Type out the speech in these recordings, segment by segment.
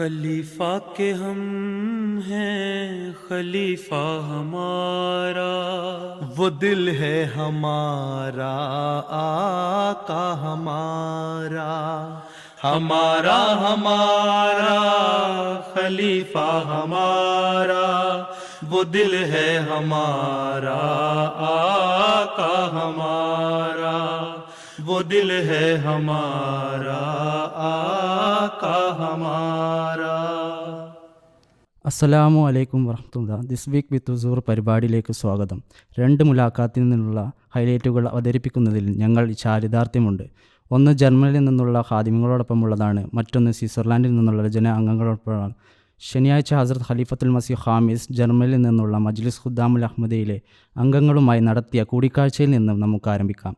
खलीफा के हम हैं खलीफा हमारा, वो दिल है हमारा आका हमारा, हमारा हमारा खलीफा हमारा, वो दिल है हमारा आका हमारा, वो दिल है हमारा आका हमारा. അസ്സലാമു അലൈക്കും വറഹ്മത്തുള്ളാ. ദിസ് വീക്ക് വിത്ത് ഹുസൂർ പരിപാടിയിലേക്ക് സ്വാഗതം. 2 മുലാഖാത്തിൽ നിന്നുള്ള ഹൈലൈറ്റുകൾ അവതരിപ്പിക്കുന്നതിൽ ഞങ്ങൾ ചാരിതാർത്ഥ്യമുണ്ട്. ഒന്ന് ജർമ്മനിയിൽ നിന്നുള്ള ഖാദിമുകളോടൊപ്പമുള്ളതാണ്, മറ്റൊന്ന് സ്വിറ്റ്സർലാൻഡിൽ നിന്നുള്ള രചന അംഗങ്ങളോടൊപ്പമാണ്. ശനിയാഴ്ച ഹസ്രത്ത് ഖലീഫത്തുൽ മസീഹ് ഖാമിസ് ജർമ്മനിയിൽ നിന്നുള്ള മജ്ലിസ് ഖുദ്ദാമുൽ അഹ്മദിയിലെ അംഗങ്ങളുമായി നടത്തിയ കൂടിക്കാഴ്ചയിൽ നിന്നും നമുക്ക് ആരംഭിക്കാം.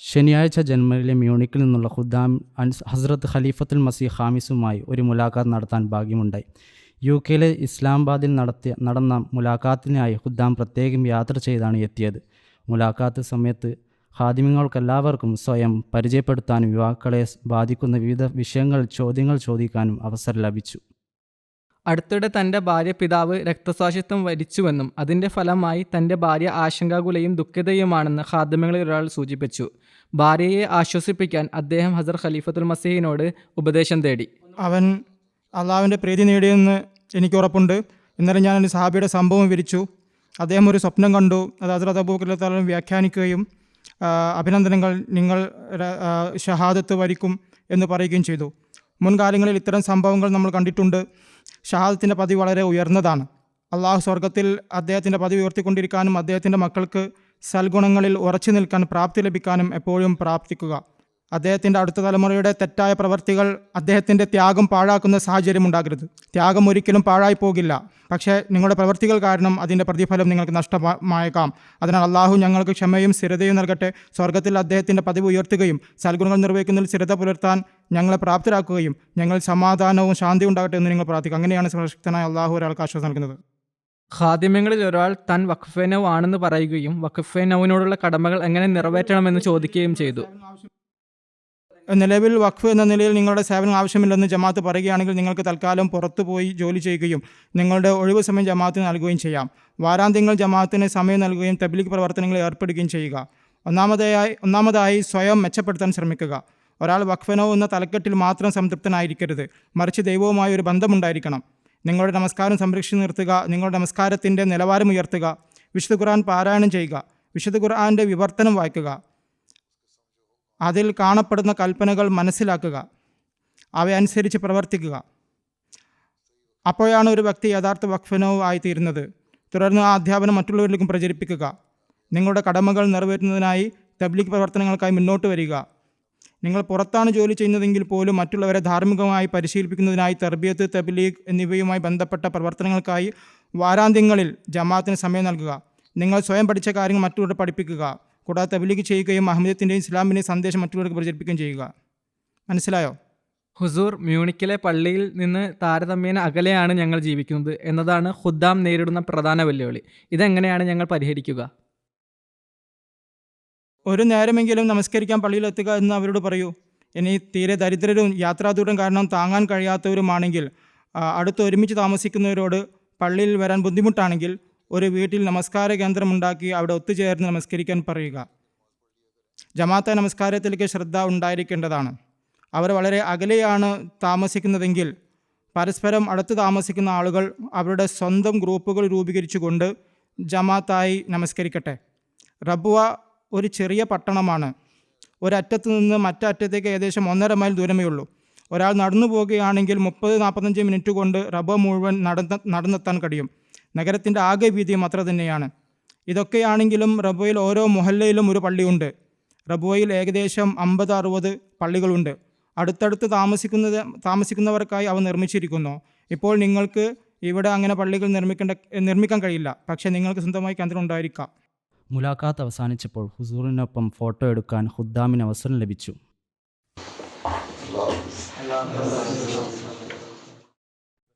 ശനിയാഴ്ച ജർമ്മനിയിലെ മ്യൂണിക്കിൽ നിന്നുള്ള ഖുദ്ദാം ഹസ്രത്ത് ഖലീഫത്തുൽ മസീഹ് ഖാമിസുമായി ഒരു മുലാഖാത്ത് നടത്താൻ ഭാഗ്യമുണ്ടായി. UK ഇസ്ലാമാബാദിൽ നടന്ന മുലാഖാത്തിനായി ഖുദ്ദാം പ്രത്യേകം യാത്ര ചെയ്താണ് എത്തിയത്. മുലാഖാത്ത് സമയത്ത് ഖാദിമുകൾക്കെല്ലാവർക്കും സ്വയം പരിചയപ്പെടുത്താനും യുവാക്കളെ ബാധിക്കുന്ന വിവിധ ചോദ്യങ്ങൾ ചോദിക്കാനും അവസരം ലഭിച്ചു. അടുത്തിടെ തൻ്റെ ഭാര്യ പിതാവ് രക്തസാക്ഷിത്വം വരിച്ചുവെന്നും അതിൻ്റെ ഫലമായി തൻ്റെ ഭാര്യ ആശങ്കാകുലയും ദുഃഖിതയുമാണെന്ന് ഖാദിമുകളിൽ ഒരാൾ സൂചിപ്പിച്ചു. ഭാര്യയെ ആശ്വസിപ്പിക്കാൻ അദ്ദേഹം ഹസ്രത്ത് ഖലീഫത്തുൽ മസീഹിനോട് ഉപദേശം തേടി. അവൻ അള്ളാഹുവിൻ്റെ പ്രീതി നേടിയെന്ന് എനിക്ക് ഉറപ്പുണ്ട്. ഇന്നലെ ഞാൻ എൻ്റെ സഹാബിയുടെ സംഭവം വിവരിച്ചു. അദ്ദേഹം ഒരു സ്വപ്നം കണ്ടു. അത് ഹസ്രത്ത് അബൂബക്കർ റളിയല്ലാഹു അൻഹു വ്യാഖ്യാനിക്കുകയും അഭിനന്ദനങ്ങൾ, നിങ്ങൾ ഷഹാദത്ത് വരിക്കും എന്ന് പറയുകയും ചെയ്തു. മുൻകാലങ്ങളിൽ ഇത്തരം സംഭവങ്ങൾ നമ്മൾ കണ്ടിട്ടുണ്ട്. ഷഹാദത്തിൻ്റെ പദവി വളരെ ഉയർന്നതാണ്. അള്ളാഹു സ്വർഗത്തിൽ അദ്ദേഹത്തിൻ്റെ പദവി ഉയർത്തിക്കൊണ്ടിരിക്കാനും അദ്ദേഹത്തിൻ്റെ മക്കൾക്ക് സൽഗുണങ്ങളിൽ ഉറച്ചു നിൽക്കാൻ പ്രാപ്തി ലഭിക്കാനും എപ്പോഴും പ്രാർത്ഥിക്കുക. അദ്ദേഹത്തിൻ്റെ അടുത്ത തലമുറയുടെ തെറ്റായ പ്രവർത്തികൾ അദ്ദേഹത്തിൻ്റെ ത്യാഗം പാഴാക്കുന്ന സാഹചര്യം ഉണ്ടാകരുത്. ത്യാഗം ഒരിക്കലും പാഴായി പോകില്ല, പക്ഷേ നിങ്ങളുടെ പ്രവർത്തികൾ കാരണം അതിൻ്റെ പ്രതിഫലം നിങ്ങൾക്ക് നഷ്ടമായേക്കാം. അതിനാൽ അള്ളാഹു ഞങ്ങൾക്ക് ക്ഷമയും സ്ഥിരതയും നൽകട്ടെ. സ്വർഗത്തിൽ അദ്ദേഹത്തിൻ്റെ പദവി ഉയർത്തുകയും സൽഗുണങ്ങൾ നിർവഹിക്കുന്നതിൽ സ്ഥിരത പുലർത്താൻ ഞങ്ങളെ പ്രാപ്തരാക്കുകയും ഞങ്ങൾ സമാധാനവും ശാന്തിയും ഉണ്ടാകട്ടെ എന്ന് നിങ്ങൾ പ്രാർത്ഥിക്കുക. അങ്ങനെയാണ് സർവശക്തനായ അള്ളാഹു ഒരാൾക്ക് ആശ്വാസം നൽകുന്നത്. ഖാദിമുകളിൽ ഒരാൾ താൻ വഖഫ് നൗ ആണെന്ന് പറയുകയും വഖഫ് നൗവിനോടുള്ള കടമകൾ എങ്ങനെ നിറവേറ്റണമെന്ന് ചോദിക്കുകയും ചെയ്തു. നിലവിൽ വഖഫ് എന്ന നിലയിൽ നിങ്ങളുടെ സേവനം ആവശ്യമില്ലെന്ന് ജമാഅത്ത് പറയുകയാണെങ്കിൽ നിങ്ങൾക്ക് തൽക്കാലം പുറത്തു പോയി ജോലി ചെയ്യുകയും നിങ്ങളുടെ ഒഴിവ് സമയം ജമാഅത്തിന് നൽകുകയും ചെയ്യാം. വാരാന്ത്യങ്ങൾ ജമാഅത്തിന് സമയം നൽകുകയും തബ്ലീഗ് പ്രവർത്തനങ്ങളിൽ ഏർപ്പെടുകയും ചെയ്യുക. ഒന്നാമതായി സ്വയം മെച്ചപ്പെടുത്താൻ ശ്രമിക്കുക. ഒരാൾ വഖഫ് നൗ എന്ന തലക്കെട്ടിൽ മാത്രം സംതൃപ്തനായിരിക്കരുത്, മറിച്ച് ദൈവവുമായി ഒരു ബന്ധമുണ്ടായിരിക്കണം. നിങ്ങളുടെ നമസ്കാരം സംരക്ഷിച്ചു നിർത്തുക, നിങ്ങളുടെ നമസ്കാരത്തിൻ്റെ നിലവാരം ഉയർത്തുക, വിശുദ്ധ ഖുർആൻ പാരായണം ചെയ്യുക, വിശുദ്ധ ഖുർആൻ്റെ വിവർത്തനം വായിക്കുക, അതിൽ കാണപ്പെടുന്ന കൽപ്പനകൾ മനസ്സിലാക്കുക, അവയനുസരിച്ച് പ്രവർത്തിക്കുക. അപ്പോഴാണ് ഒരു വ്യക്തി യഥാർത്ഥ വഖഫ് നൗ ആയിത്തീരുന്നത്. തുടർന്ന് ആ അധ്യാപനം മറ്റുള്ളവരിലേക്കും പ്രചരിപ്പിക്കുക. നിങ്ങളുടെ കടമകൾ നിറവേറ്റുന്നതിനായി തബ്ലീഗ് പ്രവർത്തനങ്ങൾക്കായി മുന്നോട്ട് വരിക. നിങ്ങൾ പുറത്താണ് ജോലി ചെയ്യുന്നതെങ്കിൽ പോലും മറ്റുള്ളവരെ ധാർമ്മികമായി പരിശീലിപ്പിക്കുന്നതിനായി തർബിയത്ത്, തബ്ലീഗ് എന്നിവയുമായി ബന്ധപ്പെട്ട പ്രവർത്തനങ്ങൾക്കായി വാരാന്ത്യങ്ങളിൽ ജമാഅത്തിന് സമയം നൽകുക. നിങ്ങൾ സ്വയം പഠിച്ച കാര്യങ്ങൾ മറ്റുള്ളവരെ പഠിപ്പിക്കുക. കൂടാതെ തബ്ലീഗ് ചെയ്യുകയും അഹമ്മദിയത്തിൻ്റെയും ഇസ്ലാമിൻ്റെയും സന്ദേശം മറ്റുള്ളവർക്ക് പ്രചരിപ്പിക്കുകയും ചെയ്യുക. മനസ്സിലായോ? ഹുസൂർ, മ്യൂണിക്കിലെ പള്ളിയിൽ നിന്ന് താരതമ്യേന അകലെയാണ് ഞങ്ങൾ ജീവിക്കുന്നത് എന്നതാണ് ഖുദ്ദാം നേരിടുന്ന പ്രധാന വെല്ലുവിളി. ഇതെങ്ങനെയാണ് ഞങ്ങൾ പരിഹരിക്കുക? ഒരു നേരമെങ്കിലും നമസ്കരിക്കാൻ പള്ളിയിലെത്തുക എന്ന് അവരോട് പറയൂ. ഇനി തീരെ ദരിദ്രരും യാത്രാദൂരം കാരണം താങ്ങാൻ കഴിയാത്തവരുമാണെങ്കിൽ, അടുത്ത് ഒരുമിച്ച് താമസിക്കുന്നവരോട് പള്ളിയിൽ വരാൻ ബുദ്ധിമുട്ടാണെങ്കിൽ ഒരു വീട്ടിൽ നമസ്കാര കേന്ദ്രം ഉണ്ടാക്കി അവിടെ ഒത്തുചേർന്ന് നമസ്കരിക്കാൻ പറയുക. ജമാഅത്തെ നമസ്കാരത്തിലേക്ക് ശ്രദ്ധ ഉണ്ടായിരിക്കേണ്ടതാണ്. അവർ വളരെ അകലെയാണ് താമസിക്കുന്നതെങ്കിൽ പരസ്പരം അടുത്ത് താമസിക്കുന്ന ആളുകൾ അവരുടെ സ്വന്തം ഗ്രൂപ്പുകൾ രൂപീകരിച്ചുകൊണ്ട് ജമാഅത്തായി നമസ്കരിക്കട്ടെ. റബ്വ ഒരു ചെറിയ പട്ടണമാണ്. ഒരറ്റത്ത് നിന്ന് മറ്റേ അറ്റത്തേക്ക് ഏകദേശം 1.5 മൈൽ ദൂരമേ ഉള്ളൂ. ഒരാൾ നടന്നു പോവുകയാണെങ്കിൽ 30-45 മിനിറ്റ് കൊണ്ട് റബ്വ മുഴുവൻ നടന്നെത്താൻ കഴിയും. നഗരത്തിൻ്റെ ആകെ വീതിയും അത്ര തന്നെയാണ്. ഇതൊക്കെയാണെങ്കിലും റബ്വയിൽ ഓരോ മുഹല്ലയിലും ഒരു പള്ളിയുണ്ട്. റബ്വയിൽ ഏകദേശം 50-60 പള്ളികളുണ്ട്. അടുത്തടുത്ത് താമസിക്കുന്നവർക്കായി അവ നിർമ്മിച്ചിരിക്കുന്നു. ഇപ്പോൾ നിങ്ങൾക്ക് ഇവിടെ അങ്ങനെ പള്ളികൾ നിർമ്മിക്കാൻ കഴിയില്ല, പക്ഷേ നിങ്ങൾക്ക് സ്വന്തമായി കേന്ദ്രം ഉണ്ടായിരിക്കാം. മുലാഖാത്ത് അവസാനിച്ചപ്പോൾ ഹുസൂറിനൊപ്പം ഫോട്ടോ എടുക്കാൻ ഖുദ്ദാമിന് അവസരം ലഭിച്ചു.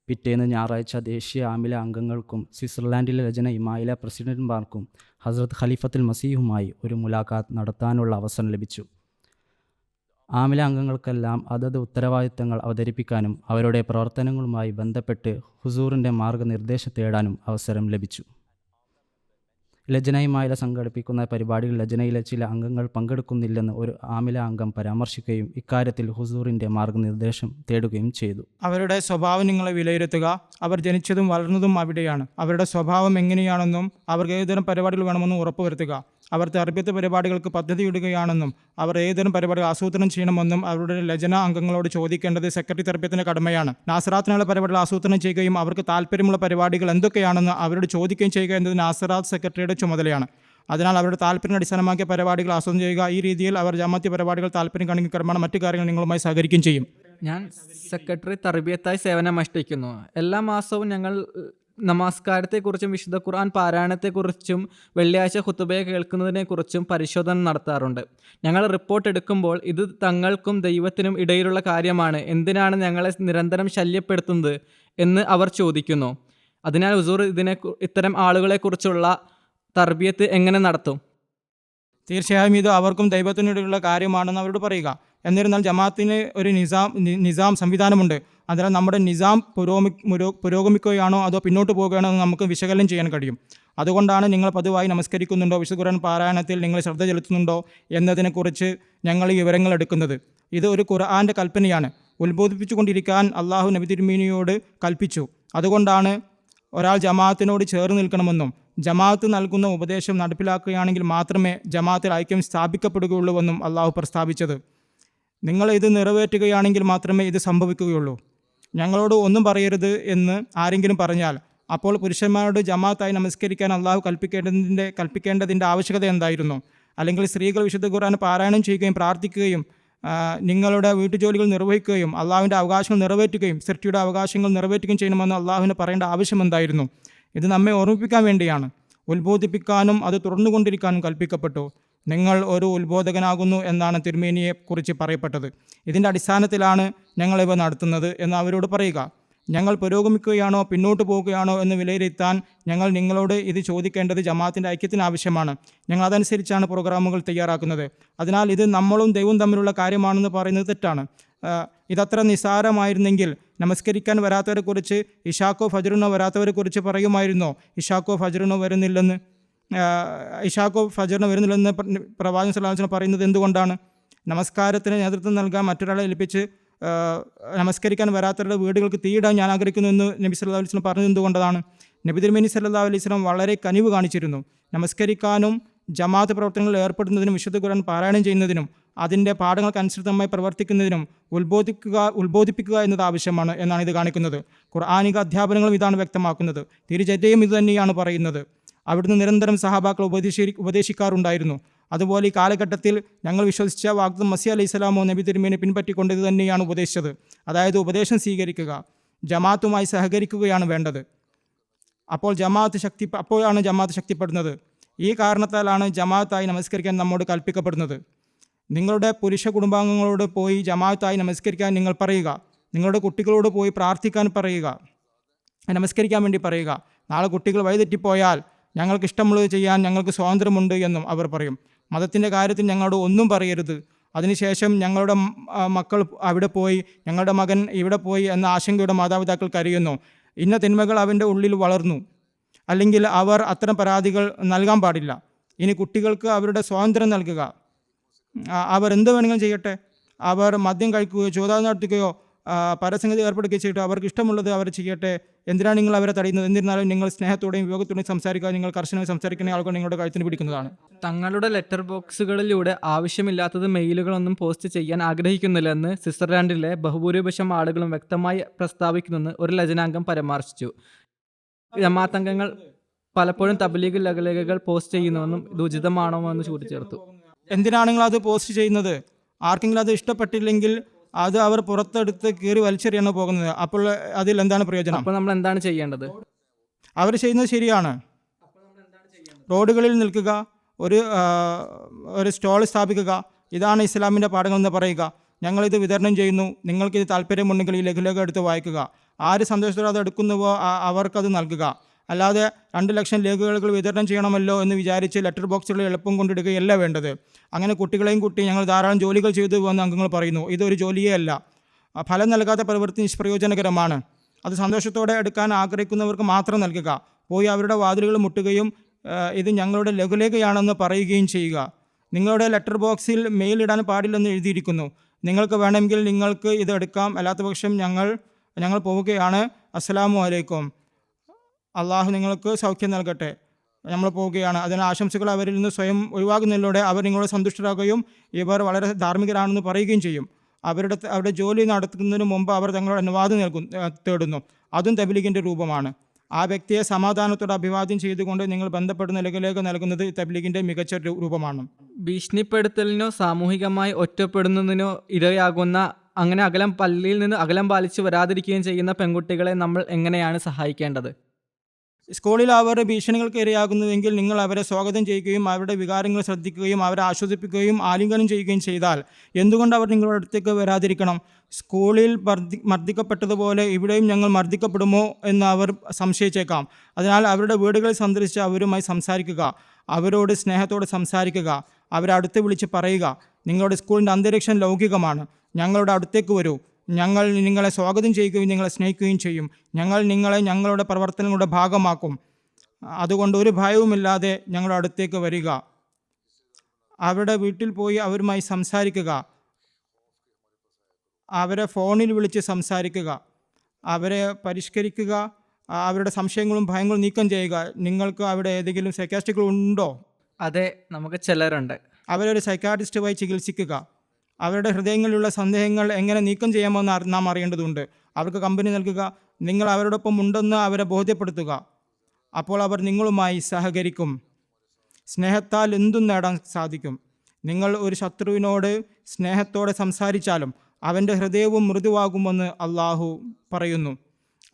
പിറ്റേന്ന് ഞായറാഴ്ച ദേശീയ ആമില അംഗങ്ങൾക്കും സ്വിറ്റ്സർലാൻഡിലെ രചന ഇമായില പ്രസിഡന്റുമാർക്കും ഹസ്രത്ത് ഖലീഫത്തുൽ മസീഹുമായി ഒരു മുലാഖാത്ത് നടത്താനുള്ള അവസരം ലഭിച്ചു. ആമില അംഗങ്ങൾക്കെല്ലാം അതത് ഉത്തരവാദിത്തങ്ങൾ അവതരിപ്പിക്കാനും അവരുടെ പ്രവർത്തനങ്ങളുമായി ബന്ധപ്പെട്ട് ഹുസൂറിൻ്റെ മാർഗനിർദ്ദേശം തേടാനും അവസരം ലഭിച്ചു. ലജ്നയുമായി സംഘടിപ്പിക്കുന്ന പരിപാടിയിൽ ലജ്നയിലെ ചില അംഗങ്ങൾ പങ്കെടുക്കുന്നില്ലെന്ന് ഒരു ആമില അംഗം പരാമർശിക്കുകയും ഇക്കാര്യത്തിൽ ഹുസൂറിൻ്റെ മാർഗനിർദ്ദേശം തേടുകയും ചെയ്തു. അവരുടെ സ്വഭാവം നിങ്ങളെ വിലയിരുത്തുക. അവർ ജനിച്ചതും വളർന്നതും അവിടെയാണ്. അവരുടെ സ്വഭാവം എങ്ങനെയാണെന്നും അവർക്ക് ഏതുതരം പരിപാടികൾ വേണമെന്നും ഉറപ്പുവരുത്തുക. അവർ തർബിയത്ത് പരിപാടികൾക്ക് പദ്ധതിയിടുകയാണെന്നും അവർ ഏതുതരം പരിപാടികൾ ആസൂത്രണം ചെയ്യണമെന്നും അവരുടെ ലജന അംഗങ്ങളോട് ചോദിക്കേണ്ടത് സെക്രട്ടറി തർബിയത്തിൻ്റെ കടമയാണ്. നാസറാത്തിനുള്ള പരിപാടികൾ ആസൂത്രണം ചെയ്യുകയും അവർക്ക് താല്പര്യമുള്ള പരിപാടികൾ എന്തൊക്കെയാണെന്ന് അവരോട് ചോദിക്കുകയും ചെയ്യുക എന്നത് നാസറാത്ത് സെക്രട്ടറിയുടെ ചുമതലയാണ്. അതിനാൽ അവരുടെ താല്പര്യം അടിസ്ഥാനമാക്കിയ പരിപാടികൾ ആസൂത്രണം ചെയ്യുക. ഈ രീതിയിൽ അവർ ജമാഅത്തി പരിപാടികൾ താല്പര്യം കാണിക്കുന്ന ക്രമമാണ് മറ്റു കാര്യങ്ങൾ നിങ്ങളുമായി സഹകരിക്കുകയും ചെയ്യും. ഞാൻ സെക്രട്ടറി തർബിയത്തായി സേവനമനുഷ്ഠിക്കുന്നു. എല്ലാ മാസവും ഞങ്ങൾ നമസ്കാരത്തെക്കുറിച്ചും വിശുദ്ധ ഖുർആൻ പാരായണത്തെക്കുറിച്ചും വെള്ളിയാഴ്ച ഖുതുബയെ കേൾക്കുന്നതിനെക്കുറിച്ചും പരിശോധന നടത്താറുണ്ട്. ഞങ്ങൾ റിപ്പോർട്ട് എടുക്കുമ്പോൾ ഇത് തങ്ങൾക്കും ദൈവത്തിനും ഇടയിലുള്ള കാര്യമാണ്, എന്തിനാണ് ഞങ്ങളെ നിരന്തരം ശല്യപ്പെടുത്തുന്നത് എന്ന് അവർ ചോദിക്കുന്നു. അതിനാൽ ഹുസൂർ ഇത്തരം ആളുകളെക്കുറിച്ചുള്ള തർബിയത്ത് എങ്ങനെ നടത്തും? തീർച്ചയായും ഇത് അവർക്കും ദൈവത്തിനിടയിലുള്ള കാര്യമാണെന്ന് അവരോട് പറയുക. എന്നിരുന്നാൽ ജമാഅത്തിന് ഒരു നിസാം സംവിധാനമുണ്ട്. അതിനാൽ നമ്മുടെ നിസാം പുരോഗമിക്കുകയാണോ അതോ പിന്നോട്ട് പോവുകയാണോ എന്ന് നമുക്ക് വിശകലനം ചെയ്യാൻ കഴിയും. അതുകൊണ്ടാണ് നിങ്ങൾ പതിവായി നമസ്കരിക്കുന്നുണ്ടോ, വിശുദ്ധ ഖുർആൻ പാരായണത്തിൽ നിങ്ങൾ ശ്രദ്ധ ചെലുത്തുന്നുണ്ടോ എന്നതിനെക്കുറിച്ച് ഞങ്ങൾ ഈ വിവരങ്ങൾ എടുക്കുന്നത്. ഇത് ഒരു ഖുർആൻ്റെ കൽപ്പനയാണ്. ഉത്ബോധിപ്പിച്ചുകൊണ്ടിരിക്കാൻ അള്ളാഹു നബി തിരുമേനിയോട് കൽപ്പിച്ചു. അതുകൊണ്ടാണ് ഒരാൾ ജമാഅത്തിനോട് ചേർന്ന് നിൽക്കണമെന്നും ജമാഅത്ത് നൽകുന്ന ഉപദേശം നടപ്പിലാക്കുകയാണെങ്കിൽ മാത്രമേ ജമാഅത്തിൽ ഐക്യം സ്ഥാപിക്കപ്പെടുകയുള്ളൂവെന്നും അള്ളാഹു പ്രസ്താവിച്ചത്. നിങ്ങൾ ഇത് നിറവേറ്റുകയാണെങ്കിൽ മാത്രമേ ഇത് സംഭവിക്കുകയുള്ളൂ. ഞങ്ങളോട് ഒന്നും പറയരുത് എന്ന് ആരെങ്കിലും പറഞ്ഞാൽ അപ്പോൾ പുരുഷന്മാരോട് ജമാഅത്തായി നമസ്കരിക്കാൻ അള്ളാഹു കൽപ്പിക്കേണ്ടതിൻ്റെ ആവശ്യകത എന്തായിരുന്നു? അല്ലെങ്കിൽ സ്ത്രീകൾ വിശുദ്ധ ഖുർആൻ പാരായണം ചെയ്യുകയും പ്രാർത്ഥിക്കുകയും നിങ്ങളുടെ വീട്ടുജോലികൾ നിർവഹിക്കുകയും അള്ളാഹുവിൻ്റെ അവകാശങ്ങൾ നിറവേറ്റുകയും സൃഷ്ടിയുടെ അവകാശങ്ങൾ നിറവേറ്റുകയും ചെയ്യണമെന്ന് അള്ളാഹുവിന് പറയേണ്ട ആവശ്യം എന്തായിരുന്നു? ഇത് നമ്മെ ഓർമ്മിപ്പിക്കാൻ വേണ്ടിയാണ്. ഉത്ബോധിപ്പിക്കാനും അത് തുറന്നുകൊണ്ടിരിക്കാനും കൽപ്പിക്കപ്പെട്ടു. നിങ്ങൾ ഒരു ഉത്ബോധകനാകുന്നു എന്നാണ് തിരുമേനിയെക്കുറിച്ച് പറയപ്പെട്ടത്. ഇതിൻ്റെ അടിസ്ഥാനത്തിലാണ് ഞങ്ങളിവ നടത്തുന്നത് എന്ന് അവരോട് പറയുക. ഞങ്ങൾ പുരോഗമിക്കുകയാണോ പിന്നോട്ട് പോവുകയാണോ എന്ന് വിലയിരുത്താൻ ഞങ്ങൾ നിങ്ങളോട് ഇത് ചോദിക്കേണ്ടത് ജമാഅത്തിൻ്റെ ഐക്യത്തിന് ആവശ്യമാണ്. ഞങ്ങൾ അതനുസരിച്ചാണ് പ്രോഗ്രാമുകൾ തയ്യാറാക്കുന്നത്. അതിനാൽ ഇത് നമ്മളും ദൈവവും തമ്മിലുള്ള കാര്യമാണെന്ന് പറയുന്നത് തെറ്റാണ്. ഇതത്ര നിസ്സാരമായിരുന്നെങ്കിൽ നമസ്കരിക്കാൻ വരാത്തവരെക്കുറിച്ച് ഇഷാക്കോ ഫജ്റിനോ വരാത്തവരെക്കുറിച്ച് പറയുമായിരുന്നോ ഇഷാക്കോ ഫജ്റിനോ വരുന്നില്ലെന്ന്? ഇഷാക്കോ ഫജ്റിനോ വരുന്നില്ലെന്ന് പ്രവാചകൻ സ്വല്ലല്ലാഹു അലൈഹി വസല്ലം പറയുന്നത് എന്തുകൊണ്ടാണ്? നമസ്കാരത്തിന് നേതൃത്വം നൽകാൻ മറ്റൊരാളെ ഏൽപ്പിച്ച് നമസ്കരിക്കാൻ വരാത്തവരുടെ വീടുകൾക്ക് തീയിടാൻ ഞാൻ ആഗ്രഹിക്കുന്നു എന്ന് നബി സല്ലല്ലാഹു അലൈഹി വസല്ലം പറഞ്ഞത് എന്തുകൊണ്ടതാണ്? നബി തിരുമേനി സല്ലല്ലാഹു അലൈഹി വസല്ലം വളരെ കനിവ് കാണിച്ചിരുന്നു. നമസ്കരിക്കാനും ജമാഅത്ത് പ്രവർത്തനങ്ങളിൽ ഏർപ്പെടുന്നതിനും വിശുദ്ധ ഖുർആൻ പാരായണം ചെയ്യുന്നതിനും അതിൻ്റെ പാഠങ്ങൾക്കനുസൃതമായി പ്രവർത്തിക്കുന്നതിനും ഉത്ബോധിപ്പിക്കുക എന്നത് ആവശ്യമാണ് എന്നാണ് ഇത് കാണിക്കുന്നത്. ഖുർആനിക അധ്യാപനങ്ങളും ഇതാണ് വ്യക്തമാക്കുന്നത്. തിരുചര്യയും ഇത് തന്നെയാണ് പറയുന്നത്. അവിടുന്ന് നിരന്തരം സഹാബാക്കൾ ഉപദേശിക്കാറുണ്ടായിരുന്നു. അതുപോലെ ഈ കാലഘട്ടത്തിൽ ഞങ്ങൾ വിശ്വസിച്ച വാഗ്ദത്തം മസീഹ് അലൈഹി സ്വലാമോ നബി തിരുമേനെ പിൻപറ്റിക്കൊണ്ട് ഇത് തന്നെയാണ് ഉപദേശിച്ചത്. അതായത് ഉപദേശം സ്വീകരിക്കുക, ജമാഅത്തുമായി സഹകരിക്കുകയാണ് വേണ്ടത്. അപ്പോഴാണ് ജമാഅത്ത് ശക്തിപ്പെടുന്നത്. ഈ കാരണത്താലാണ് ജമാഅത്തായി നമസ്കരിക്കാൻ നമ്മോട് കൽപ്പിക്കപ്പെടുന്നത്. നിങ്ങളുടെ പുരുഷ കുടുംബാംഗങ്ങളോട് പോയി ജമാഅത്തായി നമസ്കരിക്കാൻ നിങ്ങൾ പറയുക. നിങ്ങളുടെ കുട്ടികളോട് പോയി പ്രാർത്ഥിക്കാൻ പറയുക, നമസ്കരിക്കാൻ വേണ്ടി പറയുക. നാളെ കുട്ടികൾ വഴിതെറ്റിപ്പോയാൽ ഞങ്ങൾക്ക് ഇഷ്ടമുള്ളത് ചെയ്യാൻ ഞങ്ങൾക്ക് സ്വാതന്ത്ര്യമുണ്ട് എന്നും അവർ പറയും. മതത്തിൻ്റെ കാര്യത്തിൽ ഞങ്ങളോട് ഒന്നും പറയരുത്. അതിനുശേഷം ഞങ്ങളുടെ മക്കൾ അവിടെ പോയി, ഞങ്ങളുടെ മകൻ ഇവിടെ പോയി എന്ന ആശങ്കയുടെ മാതാപിതാക്കൾ കരയുന്നു. ഇന്ന തിന്മകൾ അവൻ്റെ ഉള്ളിൽ വളർന്നു, അല്ലെങ്കിൽ അവർ അത്തരം പരാതികൾ നൽകാൻ പാടില്ല. ഇനി കുട്ടികൾക്ക് അവരുടെ സ്വാതന്ത്ര്യം നൽകുക. അവർ എന്ത് വേണമെങ്കിലും ചെയ്യട്ടെ. അവർ മദ്യം കഴിക്കുകയോ ചൂതാട്ടം നടത്തുകയോ പരസംഗതി ഏർപ്പെടുകയോ ചെയ്തിട്ട് അവർക്ക് ഇഷ്ടമുള്ളത് അവർ ചെയ്യട്ടെ. എന്തിനാണ് നിങ്ങൾ അവരെ തടയുന്നത്? എന്നിരുന്നാലും നിങ്ങൾ സ്നേഹത്തോടെയും വിവേകത്തോടെയും സംസാരിക്കുക. നിങ്ങൾ കർശനമായി സംസാരിക്കുന്ന ആളുകൾ നിങ്ങളുടെ കഴുത്തിന് പിടിക്കുന്നതാണ്. തങ്ങളുടെ ലെറ്റർ ബോക്സുകളിലൂടെ ആവശ്യമില്ലാത്തത് മെയിലുകളൊന്നും പോസ്റ്റ് ചെയ്യാൻ ആഗ്രഹിക്കുന്നില്ലെന്ന് സ്വിറ്റ്സർലാൻഡിലെ ബഹുഭൂരിപക്ഷം ആളുകളും വ്യക്തമായി പ്രസ്താവിക്കുന്നെന്ന് ഒരു ലജനാംഗം പരാമർശിച്ചു. ജമാഅത്ത് അംഗങ്ങൾ പലപ്പോഴും തബ്ലീഗ് ലഘുലേഖകൾ പോസ്റ്റ് ചെയ്യുന്നുവെന്നും ഇത് ഉചിതമാണോ എന്ന് കൂട്ടിച്ചേർത്തു. എന്തിനാണ് നിങ്ങൾ അത് പോസ്റ്റ് ചെയ്യുന്നത്? ആർക്കെങ്കിലും അത് ഇഷ്ടപ്പെട്ടില്ലെങ്കിൽ അത് അവർ പുറത്തെടുത്ത് കീറി വലിച്ചെറിയാണ് പോകുന്നത്. അപ്പോൾ അതിൽ എന്താണ് പ്രയോജനം? അപ്പോൾ നമ്മൾ എന്താണ് ചെയ്യേണ്ടത്? അവർ ചെയ്യുന്നത് ശരിയാണ്. റോഡുകളിൽ നിൽക്കുക, ഒരു സ്റ്റോൾ സ്ഥാപിക്കുക. ഇതാണ് ഇസ്ലാമിൻ്റെ പാഠങ്ങളെന്ന് പറയുക. ഞങ്ങളിത് വിതരണം ചെയ്യുന്നു, നിങ്ങൾക്കിത് താല്പര്യമുണ്ടെങ്കിൽ ഈ ലഘുലേഖ എടുത്ത് വായിക്കുക. ആര് സന്തോഷത്തോടെ അത് എടുക്കുന്നുവോ അവർക്കത് നൽകുക. അല്ലാതെ 2 ലക്ഷം ലേഖകൾ വിതരണം ചെയ്യണമല്ലോ എന്ന് വിചാരിച്ച് ലെറ്റർ ബോക്സുകൾ എളുപ്പം കൊണ്ടിടുകയല്ല വേണ്ടത്. അങ്ങനെ കുട്ടികളെയും കുട്ടി ഞങ്ങൾ ധാരാളം ജോലികൾ ചെയ്തു പോകുന്ന അംഗങ്ങൾ പറയുന്നു. ഇതൊരു ജോലിയേ അല്ല. ഫലം നൽകാത്ത പ്രവൃത്തി നിഷ്പ്രയോജനകരമാണ്. അത് സന്തോഷത്തോടെ എടുക്കാൻ ആഗ്രഹിക്കുന്നവർക്ക് മാത്രം നൽകുക. പോയി അവരുടെ വാതിലുകൾ മുട്ടുകയും ഇത് ഞങ്ങളുടെ ലഘുലേഖയാണെന്ന് പറയുകയും ചെയ്യുക. നിങ്ങളുടെ ലെറ്റർ ബോക്സിൽ മെയിൽ ഇടാൻ പാടില്ലെന്ന് എഴുതിയിരിക്കുന്നു. നിങ്ങൾക്ക് വേണമെങ്കിൽ നിങ്ങൾക്ക് ഇത് എടുക്കാം, അല്ലാത്ത പക്ഷം ഞങ്ങൾ പോവുകയാണ്. അസ്സലാമു അലൈക്കും. അള്ളാഹു നിങ്ങൾക്ക് സൗഖ്യം നൽകട്ടെ. നമ്മൾ പോവുകയാണ്. അതിന് ആശംസകൾ അവരിൽ നിന്ന് സ്വയം ഒഴിവാകുന്നതിലൂടെ അവർ നിങ്ങളോട് സന്തുഷ്ടരാകുകയും ഇവർ വളരെ ധാർമ്മികരാണെന്ന് പറയുകയും ചെയ്യും. അവരുടെ ജോലി നടത്തുന്നതിന് മുമ്പ് അവർ തങ്ങളുടെ അനുവാദം തേടുന്നു. അതും തബ്ലീഗിൻ്റെ രൂപമാണ്. ആ വ്യക്തിയെ സമാധാനത്തോടെ അഭിവാദ്യം ചെയ്തുകൊണ്ട് നിങ്ങൾ ബന്ധപ്പെടുന്ന ലഘുലേഖ നൽകുന്നത് തബ്ലീഗിൻ്റെ മികച്ച രൂപമാണ്. ഭീഷണിപ്പെടുത്തലിനോ സാമൂഹികമായി ഒറ്റപ്പെടുന്നതിനോ ഇരയാകുന്ന, അങ്ങനെ പള്ളിയിൽ നിന്ന് അകലം പാലിച്ച് വരാതിരിക്കുകയും ചെയ്യുന്ന പെൺകുട്ടികളെ നമ്മൾ എങ്ങനെയാണ് സഹായിക്കേണ്ടത്? സ്കൂളിൽ അവർ ഭീഷണികൾക്ക് ഇരയാകുന്നുവെങ്കിൽ നിങ്ങൾ അവരെ സ്വാഗതം ചെയ്യുകയും അവരുടെ വികാരങ്ങൾ ശ്രദ്ധിക്കുകയും അവരെ ആശ്വസിപ്പിക്കുകയും ആലിംഗനം ചെയ്യുകയും ചെയ്താൽ എന്തുകൊണ്ട് അവർ നിങ്ങളുടെ അടുത്തേക്ക് വരാതിരിക്കണം? സ്കൂളിൽ മർദ്ദിക്കപ്പെട്ടതുപോലെ ഇവിടെയും ഞങ്ങൾ മർദ്ദിക്കപ്പെടുമോ എന്ന് അവർ സംശയിച്ചേക്കാം. അതിനാൽ അവരുടെ വീടുകളിൽ സന്ദർശിച്ച് അവരുമായി സംസാരിക്കുക, അവരോട് സ്നേഹത്തോടെ സംസാരിക്കുക, അവരെ അടുത്ത് വിളിച്ച് പറയുക, നിങ്ങളുടെ സ്കൂളിൻ്റെ അന്തരീക്ഷം ലൗകികമാണ്, ഞങ്ങളുടെ അടുത്തേക്ക് വരൂ, ഞങ്ങൾ നിങ്ങളെ സ്വാഗതം ചെയ്യുകയും നിങ്ങളെ സ്നേഹിക്കുകയും ചെയ്യും, ഞങ്ങൾ നിങ്ങളെ ഞങ്ങളുടെ പ്രവർത്തനങ്ങളുടെ ഭാഗമാക്കും, അതുകൊണ്ട് ഒരു ഭയവുമില്ലാതെ ഞങ്ങളുടെ അടുത്തേക്ക് വരിക. അവരുടെ വീട്ടിൽ പോയി അവരുമായി സംസാരിക്കുക, അവരെ ഫോണിൽ വിളിച്ച് സംസാരിക്കുക, അവരെ പരിഷ്കരിക്കുക, അവരുടെ സംശയങ്ങളും ഭയങ്ങളും നീക്കം ചെയ്യുക. നിങ്ങൾക്ക് അവിടെ ഏതെങ്കിലും സൈക്കാട്രിസ്റ്റുകൾ ഉണ്ടോ? അതെ, നമുക്ക് ചിലരുണ്ട്. അവരൊരു സൈക്കാട്രിസ്റ്റുമായി ചികിത്സിക്കുക. അവരുടെ ഹൃദയങ്ങളിലുള്ള സന്ദേഹങ്ങൾ എങ്ങനെ നീക്കം ചെയ്യാമെന്ന് നാം അറിയേണ്ടതുണ്ട്. അവർക്ക് കമ്പനി നൽകുക. നിങ്ങൾ അവരോടൊപ്പം ഉണ്ടെന്ന് അവരെ ബോധ്യപ്പെടുത്തുക. അപ്പോൾ അവർ നിങ്ങളുമായി സഹകരിക്കും. സ്നേഹത്താൽ എന്തും നേടാൻ സാധിക്കും. നിങ്ങൾ ഒരു ശത്രുവിനോട് സ്നേഹത്തോടെ സംസാരിച്ചാലും അവൻ്റെ ഹൃദയവും മൃദുവാകുമെന്ന് അള്ളാഹു പറയുന്നു.